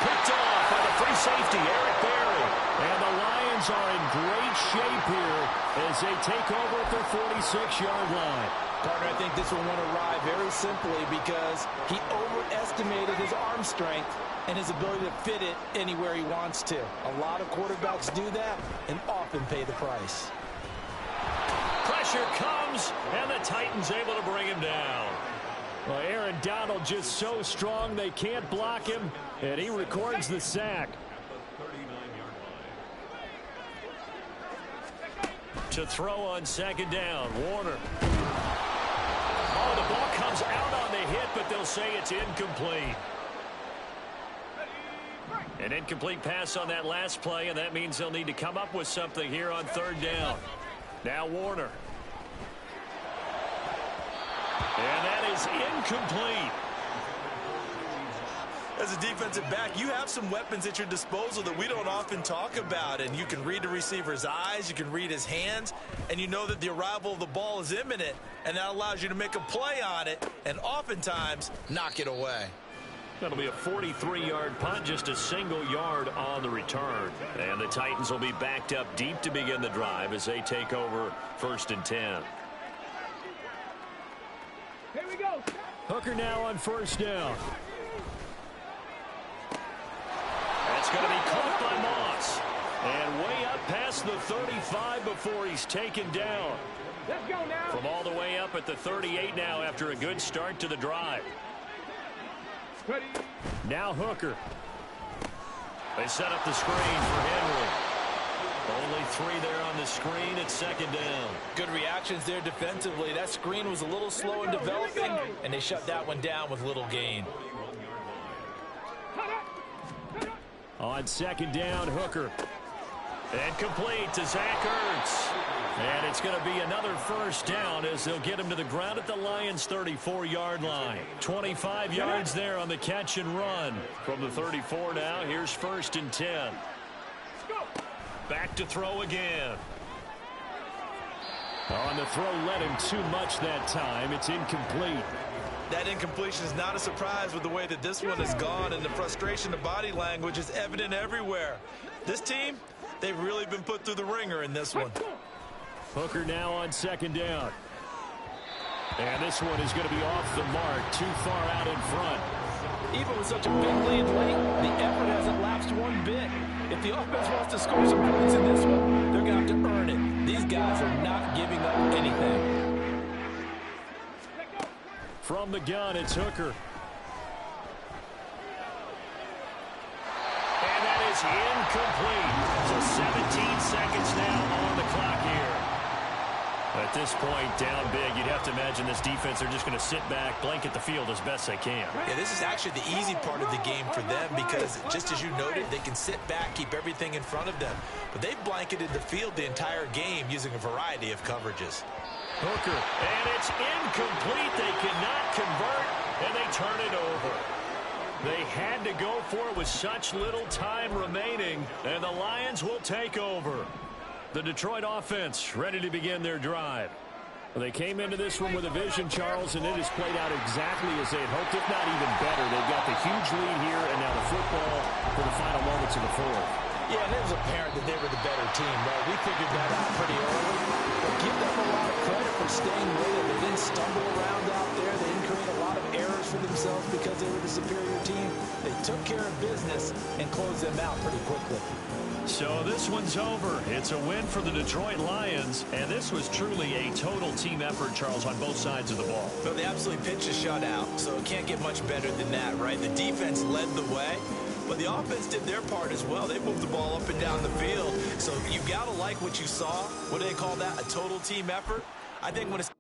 Picked off by the free safety, Eric Berry. And the Lions are in great shape here as they take over at their 46-yard line. Partner, I think this will want to ride very simply because he overestimated his arm strength and his ability to fit it anywhere he wants to. A lot of quarterbacks do that and often pay the price. Pressure comes, and the Titans able to bring him down. Well, Aaron Donald just so strong they can't block him, and he records the sack. To throw on second down, Warner. Oh, the ball comes out on the hit, but they'll say it's incomplete. An incomplete pass on that last play, and that means they'll need to come up with something here on third down. Now Warner. And that is incomplete. As a defensive back, you have some weapons at your disposal that we don't often talk about. And you can read the receiver's eyes, you can read his hands, and you know that the arrival of the ball is imminent. And that allows you to make a play on it and oftentimes knock it away. That'll be a 43-yard punt, just a single yard on the return. And the Titans will be backed up deep to begin the drive as they take over 1st and 10. Here we go. Hooker now on 1st down. That's going to be caught by Moss. And way up past the 35 before he's taken down. Let's go now. From all the way up at the 38 now after a good start to the drive. Ready. Now Hooker. They set up the screen for Henry. Only 3 there on the screen at 2nd down. Good reactions there defensively. That screen was a little slow in developing, and they shut that one down with little gain. On 2nd down, Hooker. And complete to Zach Ertz. And it's going to be another 1st down as they'll get him to the ground at the Lions' 34-yard line. 25 yards there on the catch and run. From the 34 now, here's 1st and 10. Back to throw again. On the throw, led him too much that time. It's incomplete. That incompletion is not a surprise with the way that this one has gone, and the frustration of body language is evident everywhere. This team, they've really been put through the ringer in this one. Hooker now on 2nd down. And this one is going to be off the mark, too far out in front. Even with such a big lead late, the effort hasn't lapsed one bit. If the offense wants to score some points in this one, they're going to have to earn it. These guys are not giving up anything. From the gun, it's Hooker. And that is incomplete. So 17 seconds now on the clock here. At this point, down big, you'd have to imagine this defense are just going to sit back, blanket the field as best they can. Yeah, this is actually the easy part of the game for them because, just as you noted, they can sit back, keep everything in front of them. But they've blanketed the field the entire game using a variety of coverages. Hooker, and it's incomplete. They cannot convert, and they turn it over. They had to go for it with such little time remaining, and the Lions will take over. The Detroit offense ready to begin their drive. Well, they came into this one with a vision, Charles, and it has played out exactly as they had hoped, if not even better. They've got the huge lead here, and now the football for the final moments of the 4th. Yeah, and it was apparent that they were the better team, right? We figured that out pretty early. But give them a lot of credit for staying with it. They didn't stumble around out there. They didn't create a lot of errors for themselves because they were the superior team. They took care of business and closed them out pretty quickly. So this one's over. It's a win for the Detroit Lions, and this was truly a total team effort, Charles, on both sides of the ball. Well, they absolutely pitched a shutout, so it can't get much better than that, right? The defense led the way, but the offense did their part as well. They moved the ball up and down the field, so you got to like what you saw. What do they call that? A total team effort? I think when it's